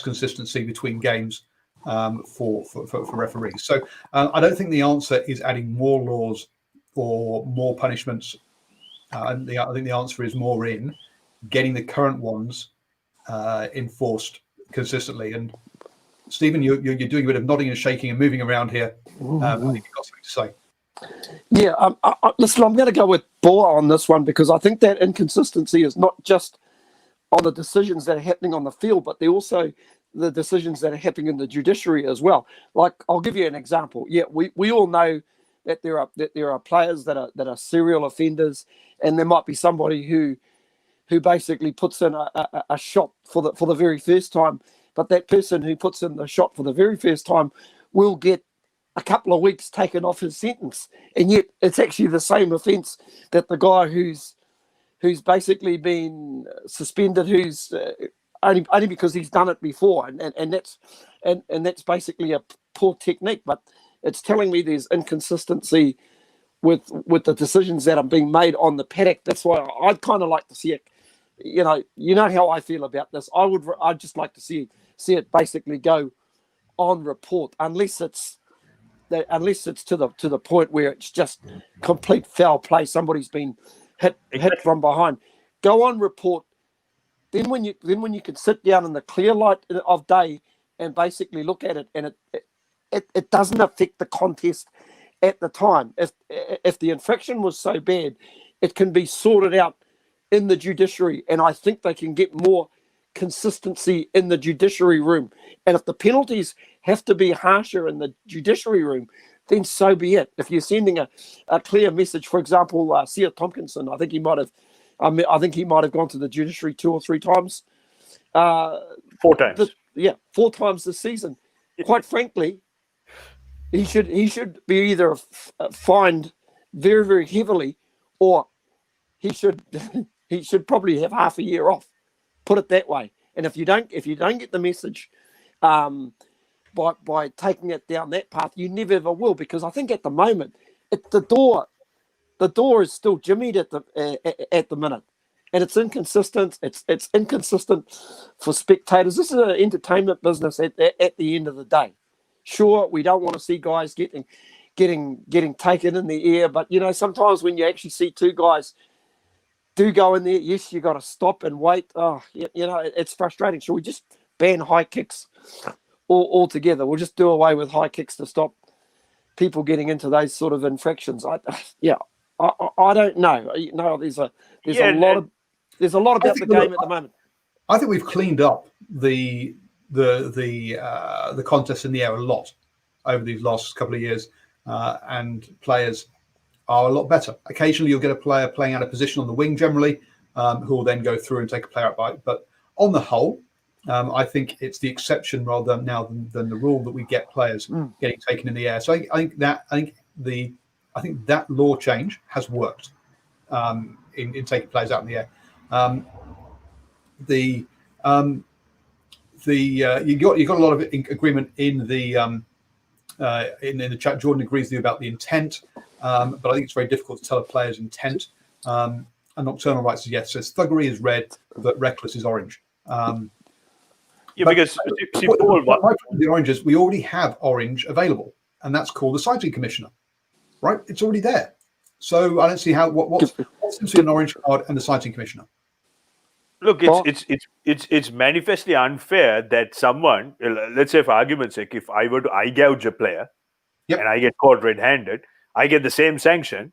consistency between games for referees. So I don't think the answer is adding more laws or more punishments. I think the answer is more in getting the current ones enforced consistently. And Stephen, you're doing a bit of nodding and shaking and moving around here. I think you've got something to say. Yeah, listen, I'm going to go with Boa on this one, because I think that inconsistency is not just on the decisions that are happening on the field, but they're also the decisions that are happening in the judiciary as well. Like, I'll give you an example. Yeah, we all know that there are players that are serial offenders, and there might be somebody who basically puts in a shot for the very first time, but that person who puts in the shot for the very first time will get a couple of weeks taken off his sentence, and yet it's actually the same offence that the guy who's basically been suspended, who's only because he's done it before, and that's basically a poor technique. But it's telling me there's inconsistency with the decisions that are being made on the paddock. That's why I'd kind of like to see it. You know how I feel about this. I'd just like to see it basically go on report, unless it's unless it's to the point where it's just complete foul play, somebody's been hit from behind, go on report. Then when you can sit down in the clear light of day and basically look at it, and it doesn't affect the contest at the time. If the infraction was so bad, it can be sorted out in the judiciary, and I think they can get more consistency in the judiciary room. And if the penalties have to be harsher in the judiciary room, then so be it. If you're sending a clear message, for example, Sia Tompkinson, I think he might have gone to the judiciary 2 or 3 times. 4 times. 4 times this season. Quite frankly, he should be either fined very, very heavily, or he should probably have half a year off. Put it that way. And if you don't get the message by taking it down that path, you never ever will. Because I think at the moment, the door is still jimmied at the minute, and it's inconsistent. It's inconsistent for spectators. This is an entertainment business at the end of the day. Sure, we don't want to see guys getting taken in the air, but sometimes when you actually see 2 guys do go in there, yes, you got to stop and wait. Oh, it's frustrating. Should we just ban high kicks altogether? We'll just do away with high kicks to stop people getting into those sort of infractions. I don't know. There's a lot about the game at the moment. I think we've cleaned up the contest in the air a lot over these last couple of years, and players are a lot better. Occasionally, you'll get a player playing out of position on the wing, generally, who will then go through and take a player out by. But on the whole, I think it's the exception rather than the rule that we get players getting taken in the air. So I think that law change has worked in taking players out in the air. You got a lot of agreement in the chat. Jordan agrees with you about the intent, but I think it's very difficult to tell a player's intent. And Nocturnal writes yes, says thuggery is red, but reckless is orange. Because the oranges, we already have orange available, and that's called the citing commissioner, right? It's already there. So I don't see what's an orange card and the citing commissioner. Look, it's manifestly unfair that someone, let's say for argument's sake, if I were to eye gouge a player and I get caught red-handed, I get the same sanction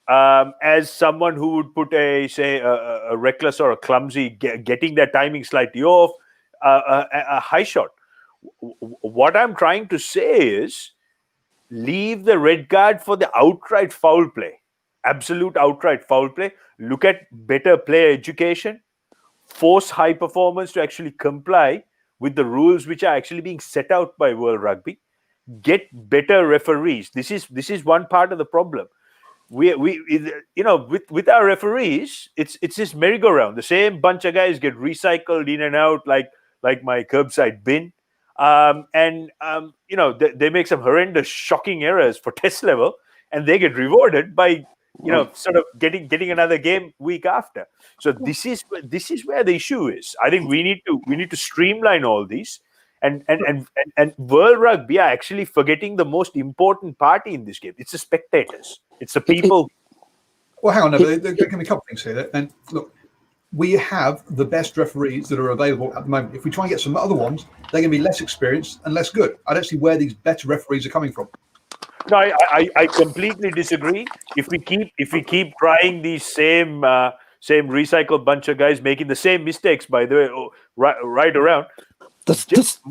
as someone who would put a reckless or a clumsy, getting their timing slightly off, a high shot. What I'm trying to say is leave the red card for the outright foul play, absolute outright foul play. Look at better player education. Force high performance to actually comply with the rules which are actually being set out by World Rugby. Get better referees. This is one part of the problem. We with our referees, it's this merry-go-round. The same bunch of guys get recycled in and out like my curbside bin, they make some horrendous, shocking errors for test level, and they get rewarded by sort of getting another game week after. So this is where the issue is. I think we need to streamline all these, and World Rugby are actually forgetting the most important party in this game. It's the spectators. It's the people. Well, hang on, there can be a couple of things here. And look, we have the best referees that are available at the moment. If we try and get some other ones, they're going to be less experienced and less good. I don't see where these better referees are coming from. No, I completely disagree. If we keep trying these same recycled bunch of guys making the same mistakes, by the way, right around, just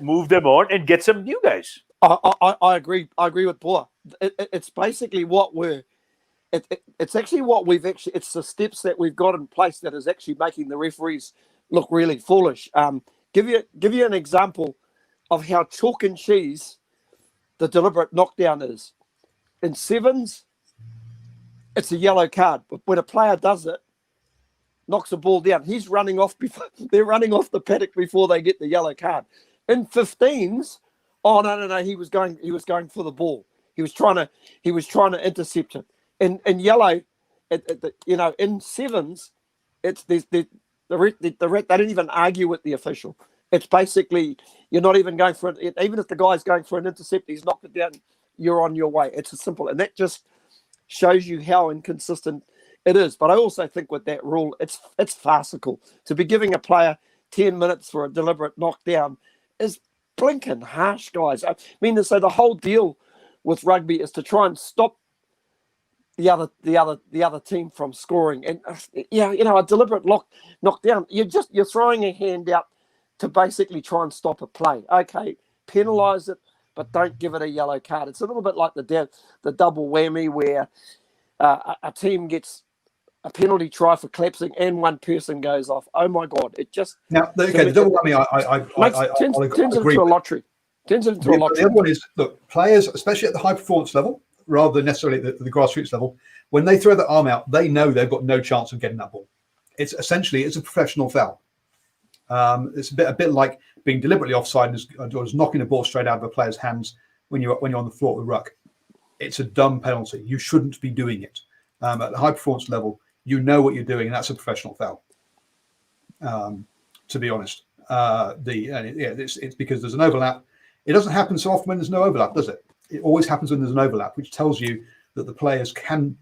move them on and get some new guys. I agree. I agree with Paul. It's basically what we're. It's actually what we've actually. It's the steps that we've got in place that is actually making the referees look really foolish. Give you an example of how chalk and cheese the deliberate knockdown is. In sevens, it's a yellow card. But when a player does it, knocks a ball down, he's running off before they're running off the paddock before they get the yellow card. In 15s, oh no, he was going for the ball. He was trying to intercept it. In yellow, in sevens, it's the ref, they don't even argue with the official. It's basically you're not even going for it. Even if the guy's going for an intercept, he's knocked it down. You're on your way. It's as simple, and that just shows you how inconsistent it is. But I also think with that rule, it's farcical. To be giving a player 10 minutes for a deliberate knockdown is blinking harsh, guys. I mean, so the whole deal with rugby is to try and stop the other team from scoring, and a deliberate knockdown. You're throwing a hand out to basically try and stop a play. Okay, penalise it, but don't give it a yellow card. It's a little bit like the double whammy where a team gets a penalty try for collapsing and one person goes off. Oh my God! It just the double whammy. I turns it into a lottery. Turns it into a lottery. The other one is, look, players, especially at the high performance level, rather than necessarily the grassroots level, when they throw their arm out, they know they've got no chance of getting that ball. It's a professional foul. It's a bit like being deliberately offside and just knocking the ball straight out of a player's hands when you're on the floor of the ruck. It's a dumb penalty. You shouldn't be doing it. At the high performance level, you know what you're doing, and that's a professional foul. To be honest, it's because there's an overlap. It doesn't happen so often when there's no overlap, does it? It always happens when there's an overlap, which tells you that the players can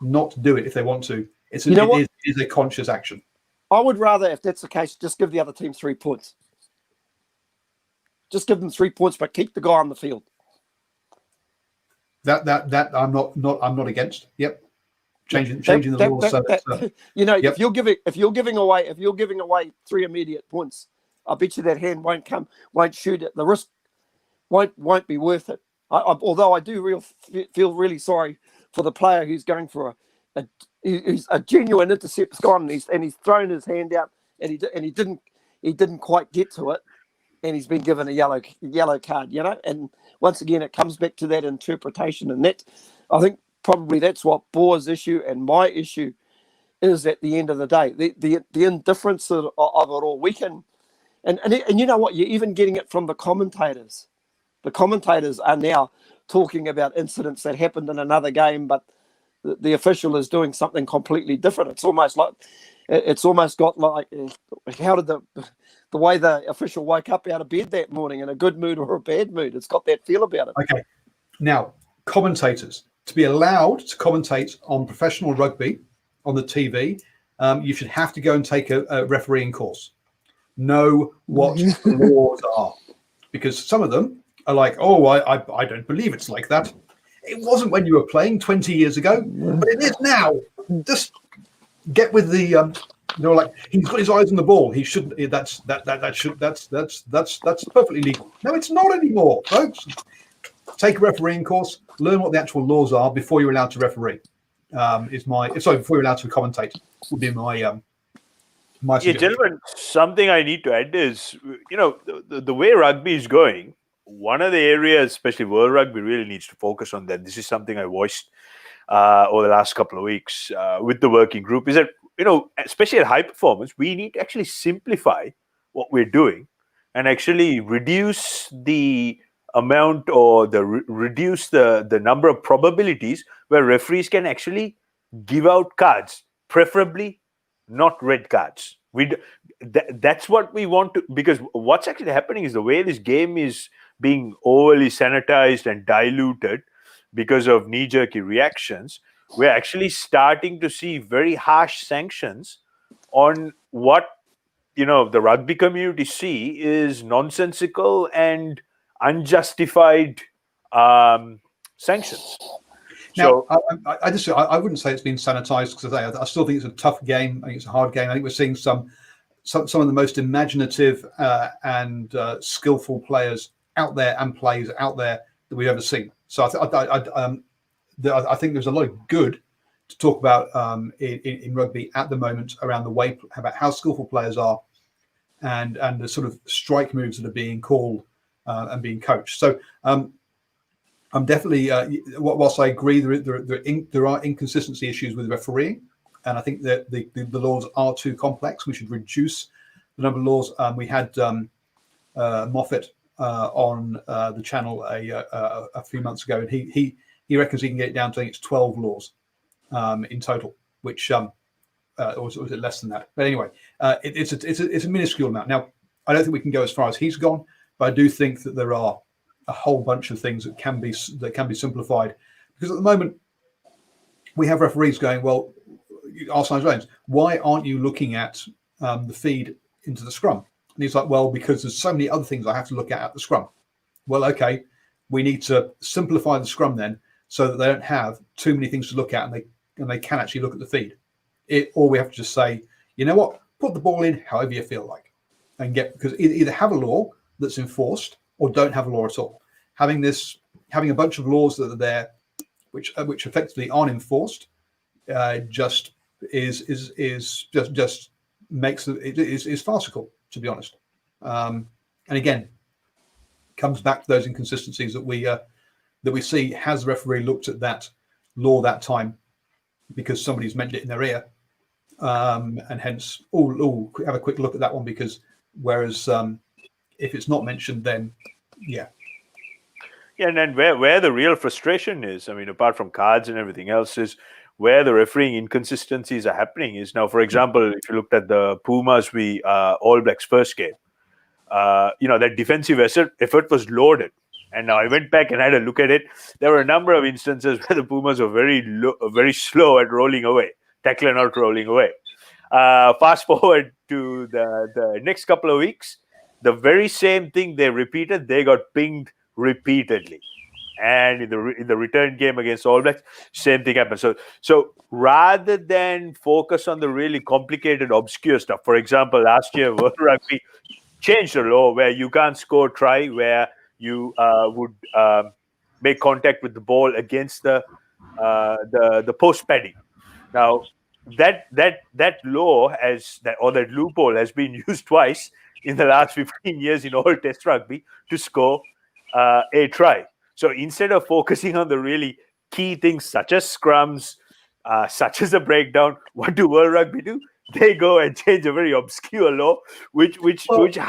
not do it if they want to. It is a conscious action. I would rather, if that's the case, just give the other team 3 points. Just give them 3 points, but keep the guy on the field. That I'm not against. Yep. Changing the rules. If you're giving away 3 immediate points, I bet you that hand won't shoot it. The risk won't be worth it. Although I do feel really sorry for the player who's going for a genuine intercept's gone, and he's thrown his hand out, and he didn't quite get to it, and he's been given a yellow card. And once again, it comes back to that interpretation, and that I think probably that's what Boar's issue and my issue is at the end of the day. The indifference of it all. We can, and you know what? You're even getting it from the commentators. The commentators are now talking about incidents that happened in another game, but the official is doing something completely different. It's almost got like, how did the way the official woke up out of bed that morning, in a good mood or a bad mood? It's got that feel about it. Okay. Now, commentators, to be allowed to commentate on professional rugby on the TV, you should have to go and take a refereeing course. Know what the laws are, because some of them are like, oh, I don't believe it's like that. It wasn't when you were playing 20 years ago, but it is now. Just get with the, like, he's got his eyes on the ball. He shouldn't. That's perfectly legal. No, it's not anymore, folks. Take a refereeing course. Learn what the actual laws are before you're allowed to referee. Before you're allowed to commentate would be my my suggestion. Gentlemen, something I need to add is, the way rugby is going, one of the areas, especially World Rugby, really needs to focus on that. This is something I voiced over the last couple of weeks with the working group, is that, especially at high performance, we need to actually simplify what we're doing and actually reduce the amount or reduce the number of probabilities where referees can actually give out cards, preferably not red cards. That's what we want to, because what's actually happening is the way this game is being overly sanitized and diluted because of knee-jerky reactions, we're actually starting to see very harsh sanctions on what the rugby community see is nonsensical and unjustified sanctions. Now, I wouldn't say it's been sanitized, because I still think it's a tough game. I think it's a hard game. I think we're seeing some of the most imaginative and skillful players out there and plays out there that we've ever seen. So I think there's a lot of good to talk about in rugby at the moment around the way about how skillful players are and the sort of strike moves that are being called and being coached. So I'm definitely, whilst I agree there are inconsistency issues with refereeing, and I think that the laws are too complex. We should reduce the number of laws. We had Moffat on the channel a few months ago, and he reckons he can get it down to, I think it's 12 laws in total, which or was it less than that? But anyway, it's a minuscule amount. Now, I don't think we can go as far as he's gone, but I do think that there are a whole bunch of things that can be simplified, because at the moment we have referees going, well, Arsenal Jones, why aren't you looking at the feed into the scrum? And he's like, well, because there's so many other things I have to look at the scrum. Well, okay, we need to simplify the scrum then, so that they don't have too many things to look at, and they can actually look at the feed. Or we have to just say, you know what, put the ball in however you feel like, and because either have a law that's enforced or don't have a law at all. Having a bunch of laws that are there, which effectively aren't enforced, just makes it farcical, to be honest. And again, comes back to those inconsistencies that we see. Has the referee looked at that law that time because somebody's mentioned it in their ear, and hence, have a quick look at that one, because whereas if it's not mentioned, then yeah, and then where the real frustration is, I mean, apart from cards and everything else, is where the refereeing inconsistencies are happening. Is now, for example, if you looked at the Pumas All Blacks first game, that defensive effort was loaded. And now I went back and had a look at it. There were a number of instances where the Pumas were very slow at rolling away, tackling out, rolling away. Fast forward to the next couple of weeks, the very same thing they repeated, they got pinged repeatedly. And in the return game against All Blacks, same thing happened. So rather than focus on the really complicated, obscure stuff, for example, last year World Rugby changed the law where you can't score try where you would make contact with the ball against the post padding. Now that law that loophole has been used twice in the last 15 years in all Test rugby to score a try. So instead of focusing on the really key things such as scrums, such as a breakdown, what do World Rugby do? They go and change a very obscure law, which hardly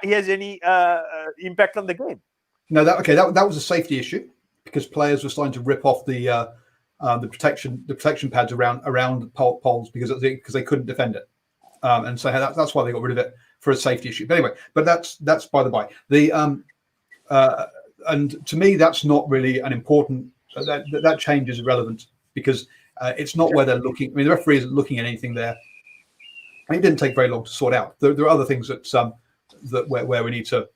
has any impact on the game. No, that was a safety issue, because players were starting to rip off the protection pads around the poles because they couldn't defend it, and so that's why they got rid of it, for a safety issue. But anyway, that's by the by. And to me, that's not really an important. That change is irrelevant, because it's not where they're looking. I mean, the referee isn't looking at anything there. And it didn't take very long to sort out. There are other things where we need to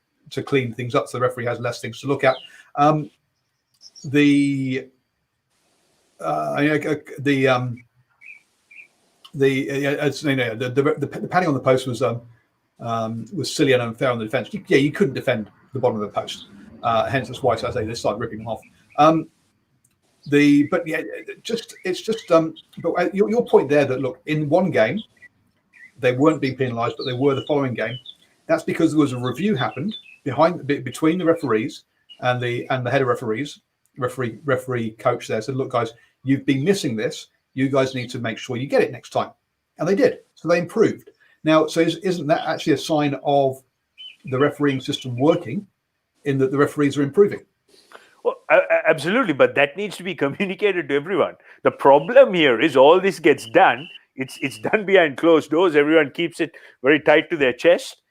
clean things up, so the referee has less things to look at. The padding on the post was silly and unfair on the defence. You couldn't defend the bottom of the post. Hence, that's why I say they started ripping them off. But your point there, that look, in one game they weren't being penalised, but they were the following game. That's because there was a review happened between the referees and the head of referee coach there said, look guys, you've been missing this. You guys need to make sure you get it next time, and they did. So they improved. Now, so isn't that actually a sign of the refereeing system working, in that the referees are improving? Well, absolutely, but that needs to be communicated to everyone. The problem here is all this gets done. It's done behind closed doors. Everyone keeps it very tight to their chest,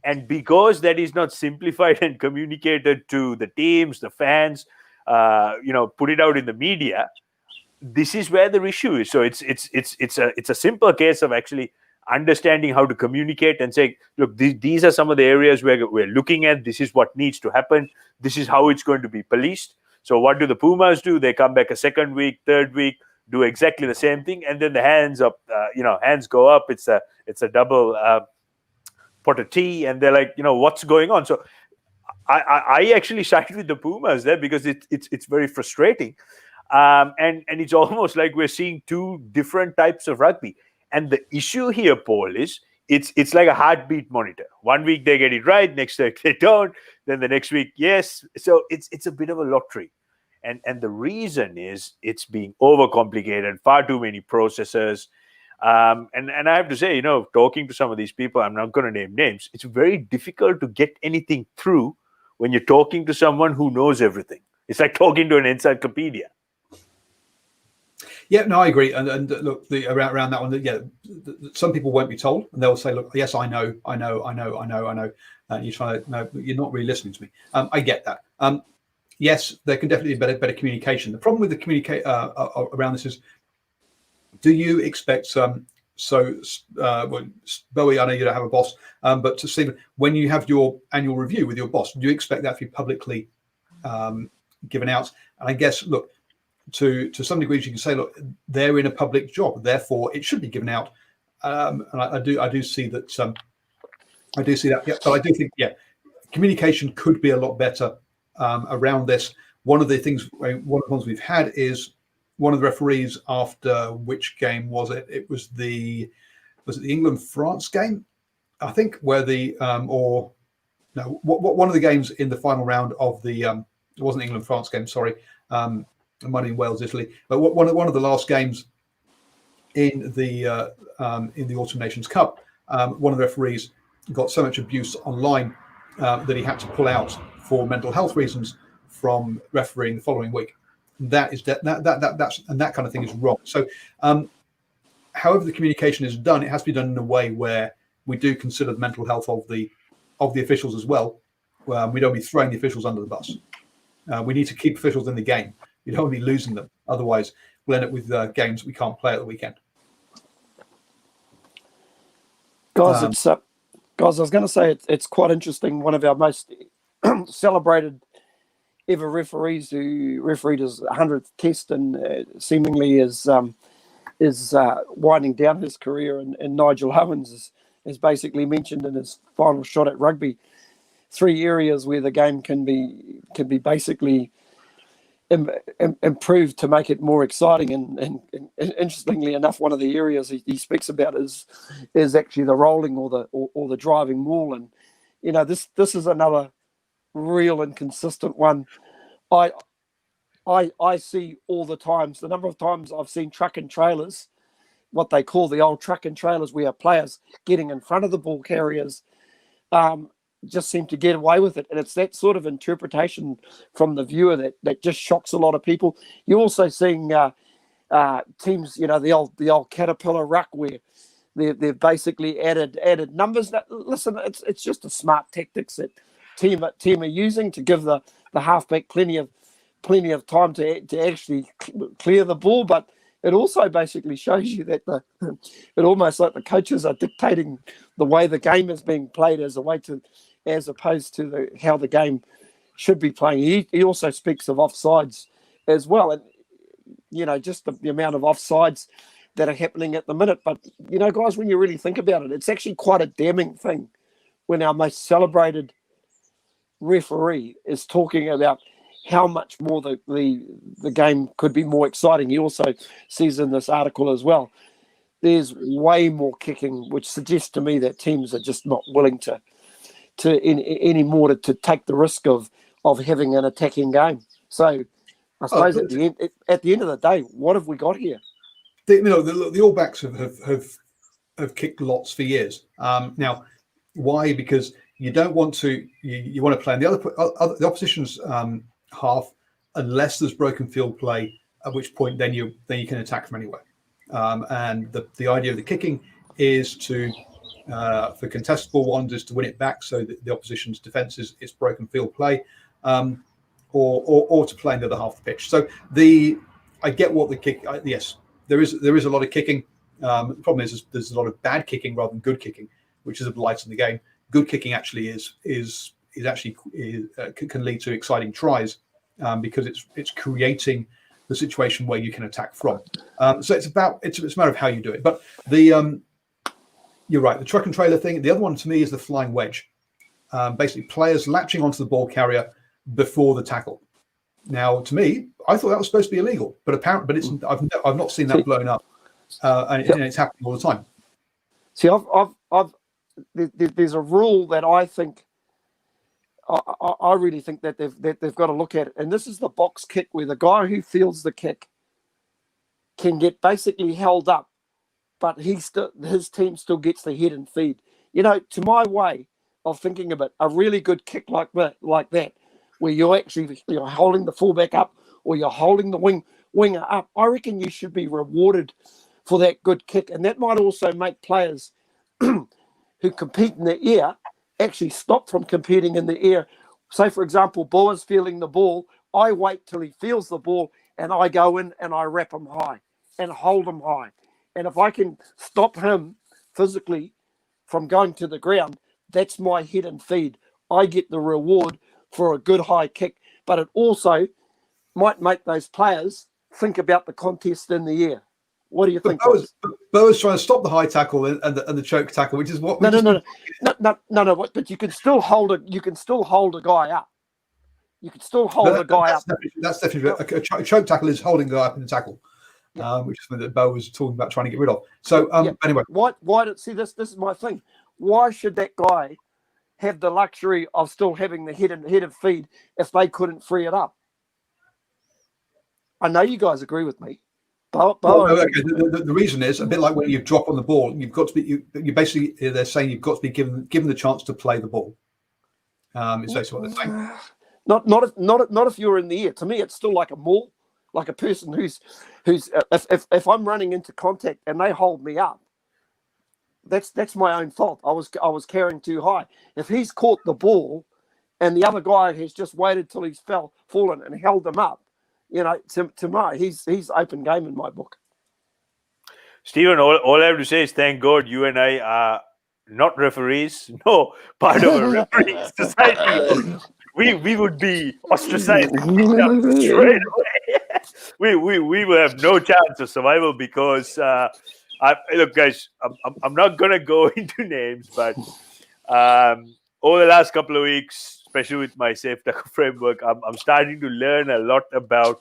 and because that is not simplified and communicated to the teams, the fans, put it out in the media, this is where the issue is. So it's a simple case of actually understanding how to communicate and say, look, these are some of the areas where we're looking at. This is what needs to happen. This is how it's going to be policed. So what do the Pumas do? They come back a second week, third week, do exactly the same thing, and then the hands go up. It's a double pot of tea, and they're like, what's going on? So I actually side with the Pumas there, because it's very frustrating, and it's almost like we're seeing two different types of rugby. And the issue here, Paul, is it's like a heartbeat monitor. One week they get it right, next week they don't, then the next week, yes. So it's a bit of a lottery. And the reason is it's being overcomplicated, far too many processes. And I have to say, talking to some of these people, I'm not going to name names, it's very difficult to get anything through when you're talking to someone who knows everything. It's like talking to an encyclopedia. Yeah, no, I agree. And look, around that one, some people won't be told, and they'll say, "Look, yes, I know," and you try to, no, you're not really listening to me. I get that. Yes, there can definitely be better communication. The problem with the communicate around this is, do you expect well, Bowie, I know you don't have a boss, but to Stephen, when you have your annual review with your boss, do you expect that to be publicly given out? And I guess, look, to some degrees, you can say, look, they're in a public job, therefore it should be given out. And I do see that. I do see that. Yeah, but I do think, communication could be a lot better around this. One of the ones we've had is one of the referees, after which game was it? It was the England-France game, I think, where one of the games in the final round of the it wasn't England-France game, sorry, it might have been Wales-Italy, but one of the last games in the Autumn Nations Cup, one of the referees got so much abuse online that he had to pull out for mental health reasons from refereeing the following week. That kind of thing is wrong. So, however the communication is done, it has to be done in a way where we do consider the mental health of the officials as well. We don't be throwing the officials under the bus. We need to keep officials in the game. You don't want to be losing them. Otherwise, we'll end up with games we can't play at the weekend. Guys, I was going to say it's quite interesting. One of our most celebrated ever referees, who refereed his 100th test and seemingly is winding down his career, and Nigel Owens is basically mentioned in his final shot at rugby 3 areas where the game can be basically improved to make it more exciting. And interestingly enough, one of the areas he speaks about is actually the rolling or the driving maul. And this is another real and consistent one. I see all the times, the number of times I've seen truck and trailers, what they call the old truck and trailers, where players getting in front of the ball carriers just seem to get away with it. And it's that sort of interpretation from the viewer that just shocks a lot of people. You're also seeing teams, the old Caterpillar ruck, where they've basically added numbers. Listen, it's just a smart tactics that team are using to give the halfback plenty of time to actually clear the ball. But it also basically shows you that it almost like the coaches are dictating the way the game is being played as opposed to how the game should be playing. He also speaks of offsides as well, and just the amount of offsides that are happening at the minute. But guys, when you really think about it, it's actually quite a damning thing when our most celebrated referee is talking about how much more the game could be more exciting. He also says in this article as well, there's way more kicking, which suggests to me that teams are just not willing to anymore to take the risk of having an attacking game. So I suppose at the end of the day, what have we got here? The All Blacks have kicked lots for years. Now, why? Because you don't want to. You want to play in the opposition's half, unless there's broken field play, at which point then you can attack from anywhere. And the idea of the kicking is to for contestable ones is to win it back, so that the opposition's defence is broken field play, or to play in the other half of the pitch. So I get what the kick. Yes, there is a lot of kicking. The problem is there's a lot of bad kicking rather than good kicking, which is a blight in the game. Good kicking actually can lead to exciting tries because it's creating the situation where you can attack from. So it's a matter of how you do it. But you're right, the truck and trailer thing. The other one to me is the flying wedge. Basically, players latching onto the ball carrier before the tackle. Now, to me, I thought that was supposed to be illegal, but I've not seen that blown up, and it's happening all the time. See, there's a rule that I think. I really think that they've got to look at it, and this is the box kick, where the guy who fields the kick can get basically held up, but his team still gets the head and feed. To my way of thinking of it, a really good kick like that, where you're holding the fullback up, or you're holding the wing, winger up, I reckon you should be rewarded for that good kick. And that might also make players who compete in the air actually stop from competing in the air. Say, for example, Boa's feeling the ball. I wait till he feels the ball and I go in and I wrap him high and hold him high. And if I can stop him physically from going to the ground, that's my head and feed. I get the reward for a good high kick, but it also might make those players think about the contest in the air. What do you think? Boa's trying to stop the high tackle and the choke tackle, which is what. No. But you can still hold a guy up. You can still hold a guy up. That's definitely a choke tackle is holding the guy up in the tackle, which is something that Bo was talking about trying to get rid of. So anyway, why? See, this is my thing. Why should that guy have the luxury of still having the head and feed if they couldn't free it up? I know you guys agree with me. The reason is a bit like when you drop on the ball, you've got to be. You basically, they're saying you've got to be given the chance to play the ball. Is basically what they're saying. Not if you're in the air. To me, it's still like a maul, like a person who's if I'm running into contact and they hold me up, that's my own fault. I was carrying too high. If he's caught the ball, and the other guy has just waited till he's fallen and held him up, he's open game in my book. Stephen, all I have to say is thank God you and I are not referees, no part of a referee society. We would be ostracized straight away. we will have no chance of survival because look, guys, I'm not gonna go into names, but over the last couple of weeks, especially with my safe tackle framework, I'm starting to learn a lot about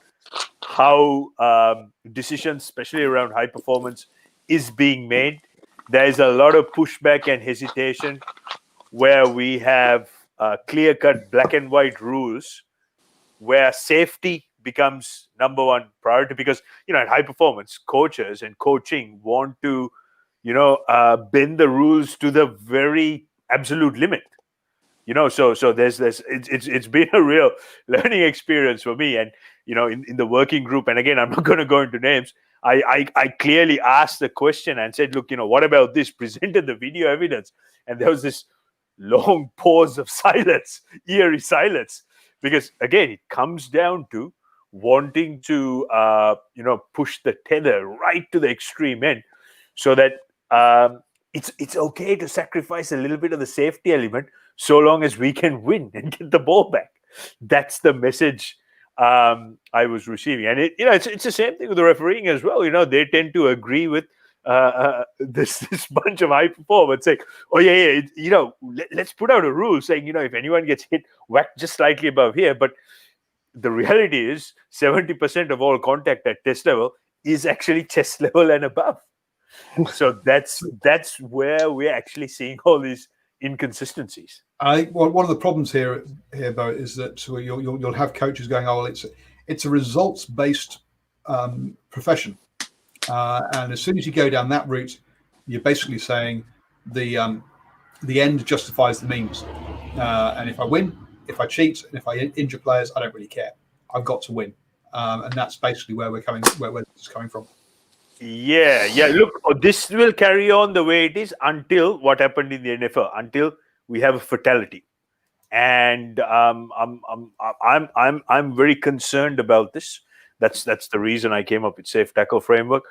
how decisions, especially around high performance, is being made. There is a lot of pushback and hesitation where we have clear-cut black and white rules where safety becomes number one priority because, at high performance, coaches and coaching want to, bend the rules to the very absolute limit. So there's it's been a real learning experience for me. And, in the working group, and again, I'm not going to go into names, I clearly asked the question and said, look, what about this? Presented the video evidence. And there was this long pause of silence, eerie silence, because again, it comes down to wanting to, push the tether right to the extreme end so that it's okay to sacrifice a little bit of the safety element so long as we can win and get the ball back. That's the message I was receiving. And it's the same thing with the refereeing as well. They tend to agree with this bunch of high performers saying, let's put out a rule saying, if anyone gets hit, whack just slightly above here. But the reality is 70% of all contact at test level is actually chest level and above. So that's where we're actually seeing all these inconsistencies. One of the problems here, Bo, is that you'll have coaches going, it's a results-based profession. And as soon as you go down that route, you're basically saying the end justifies the means. And if I win, if I cheat, and if I injure players, I don't really care. I've got to win, and that's basically where this is coming from. Yeah. Look, this will carry on the way it is until what happened in the NFL, until we have a fatality, and I'm very concerned about this. That's the reason I came up with safe tackle framework.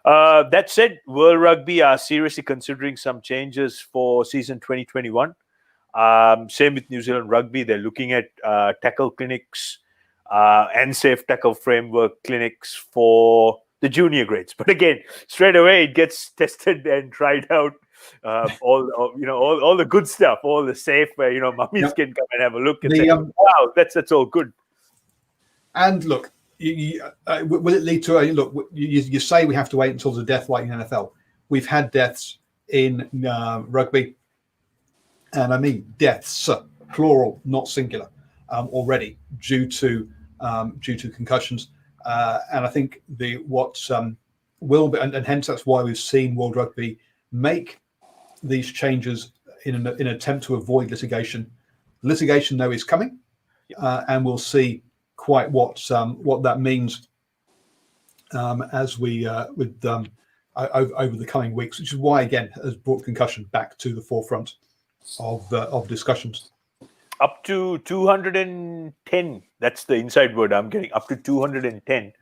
That said, World Rugby are seriously considering some changes for season 2021. Same with New Zealand Rugby. They're looking at tackle clinics and safe tackle framework clinics for the junior grades. But again, straight away it gets tested and tried out. All the good stuff, all the safe where mummies can come and have a look and say, "Wow, that's all good." And look. Will it lead to look? You say we have to wait until the death like in NFL. We've had deaths in rugby, and I mean deaths, plural, not singular, already due to concussions. And I think will be, and hence that's why we've seen World Rugby make these changes in an attempt to avoid litigation. Litigation, though, is coming, and we'll see quite what that means as we over the coming weeks, which is why again has brought concussion back to the forefront of discussions. Up to 210. That's the inside word I'm getting. Up to 210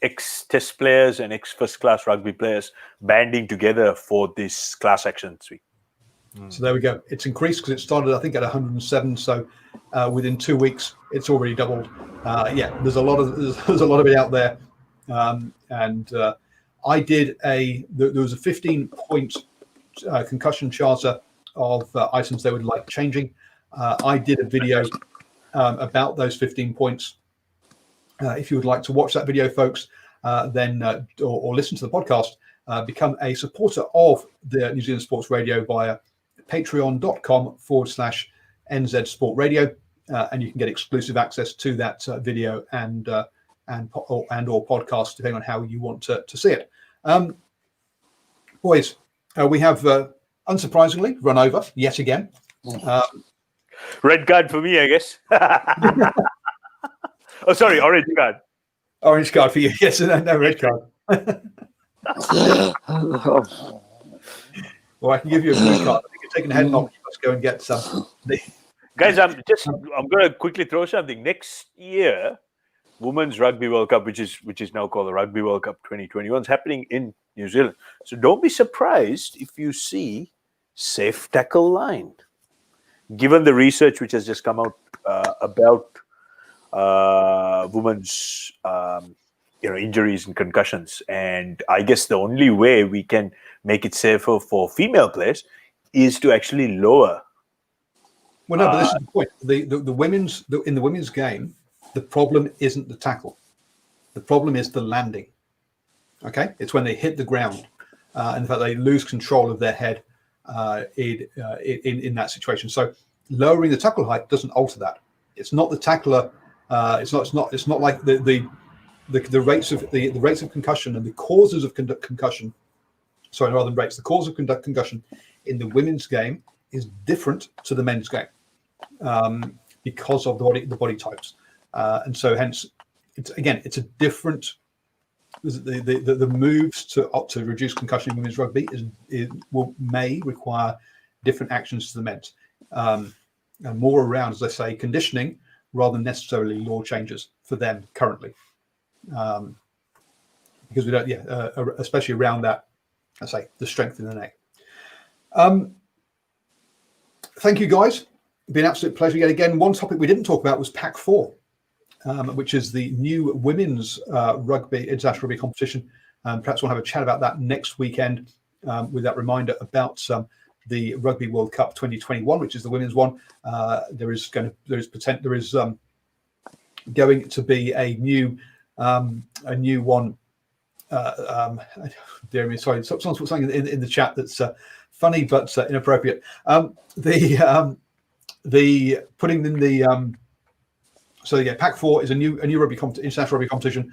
ex-test players and ex-first-class rugby players banding together for this class action suite. So there we go. It's increased because it started, I think, at 107. So within 2 weeks, it's already doubled. There's a lot of it out there. And I did there was a 15-point concussion charter of items they would like changing. I did a video about those 15 points. If you would like to watch that video, folks, then or listen to the podcast, become a supporter of the New Zealand Sports Radio via patreon.com/NZ Sport Radio, and you can get exclusive access to that video and or podcast, depending on how you want to see it. Boys, we have unsurprisingly run over yet again. Red card for me, I guess. Oh, sorry, orange card. Orange card for you. Yes, no red card. Well, I can give you a blue card. I think you're taking a head knock. Let's go and get some. Guys, I'm going to quickly throw something. Next year, Women's Rugby World Cup, which is now called the Rugby World Cup 2021, is happening in New Zealand. So don't be surprised if you see safe tackle line. Given the research which has just come out about women's injuries and concussions, and I guess the only way we can make it safer for female players is to actually lower. Well, no, but this is the point. In the women's game, the problem isn't the tackle. The problem is the landing. Okay, it's when they hit the ground, and in fact they lose control of their head in that situation. So lowering the tackle height doesn't alter that. It's not the tackler. It's not like the rates of the rates of concussion and the causes of concussion. Sorry, rather than rates, the cause of concussion in the women's game is different to the men's game because of the body types, and so hence it's a different. The moves to reduce concussion in women's rugby may require different actions to the men's, and more around, as I say, conditioning rather than necessarily law changes for them currently, because we don't, especially around that, I say, the strength in the neck. Thank you, guys. It's been an absolute pleasure yet again. One topic we didn't talk about was Pack 4. Which is the new women's international rugby competition. Perhaps we'll have a chat about that next weekend with that reminder about the Rugby World Cup 2021, which is the women's one. There is going to be a new one. Dear me, sorry, someone's put something in the chat that's funny but inappropriate. The putting in the So yeah, Pack 4 is a new international rugby competition,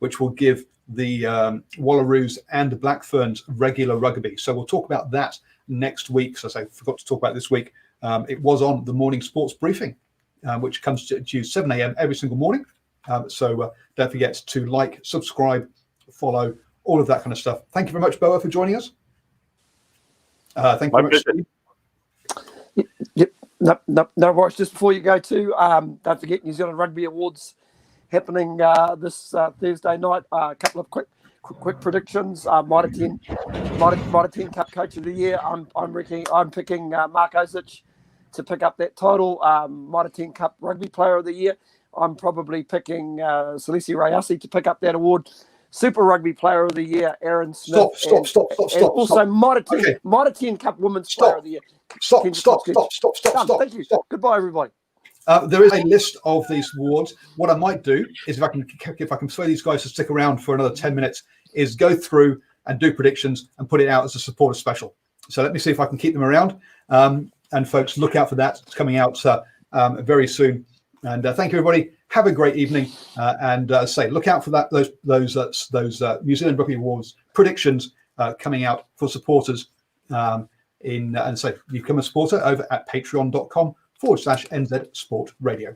which will give the Wallaroos and the Black Ferns regular rugby. So we'll talk about that next week. So I forgot to talk about this week. It was on the morning sports briefing, which comes to you 7 a.m. every single morning. So don't forget to like, subscribe, follow, all of that kind of stuff. Thank you very much, Boa, for joining us. Thank you very much, Steve. Yep. No worries. Just before you go too, don't forget New Zealand Rugby Awards happening this Thursday night. A couple of quick predictions. Mitre 10 Cup Coach of the Year. I'm picking Mark Osic to pick up that title. Mitre 10 Cup Rugby Player of the Year. I'm probably picking Salisi Rayasi to pick up that award. Super Rugby Player of the Year, Aaron Smith. Stop. And also Mitre 10 Cup Women's Player of the Year. Stop. Thank you. Goodbye, everybody. There is a list of these awards. What I might do is, if I can persuade these guys to stick around for another 10 minutes, is go through and do predictions and put it out as a supporter special. So let me see if I can keep them around. And folks, look out for that. It's coming out very soon. And thank you, everybody. Have a great evening. And look out for that. Those New Zealand Rugby Awards predictions coming out for supporters. You become a supporter over at patreon.com/NZ Sport Radio.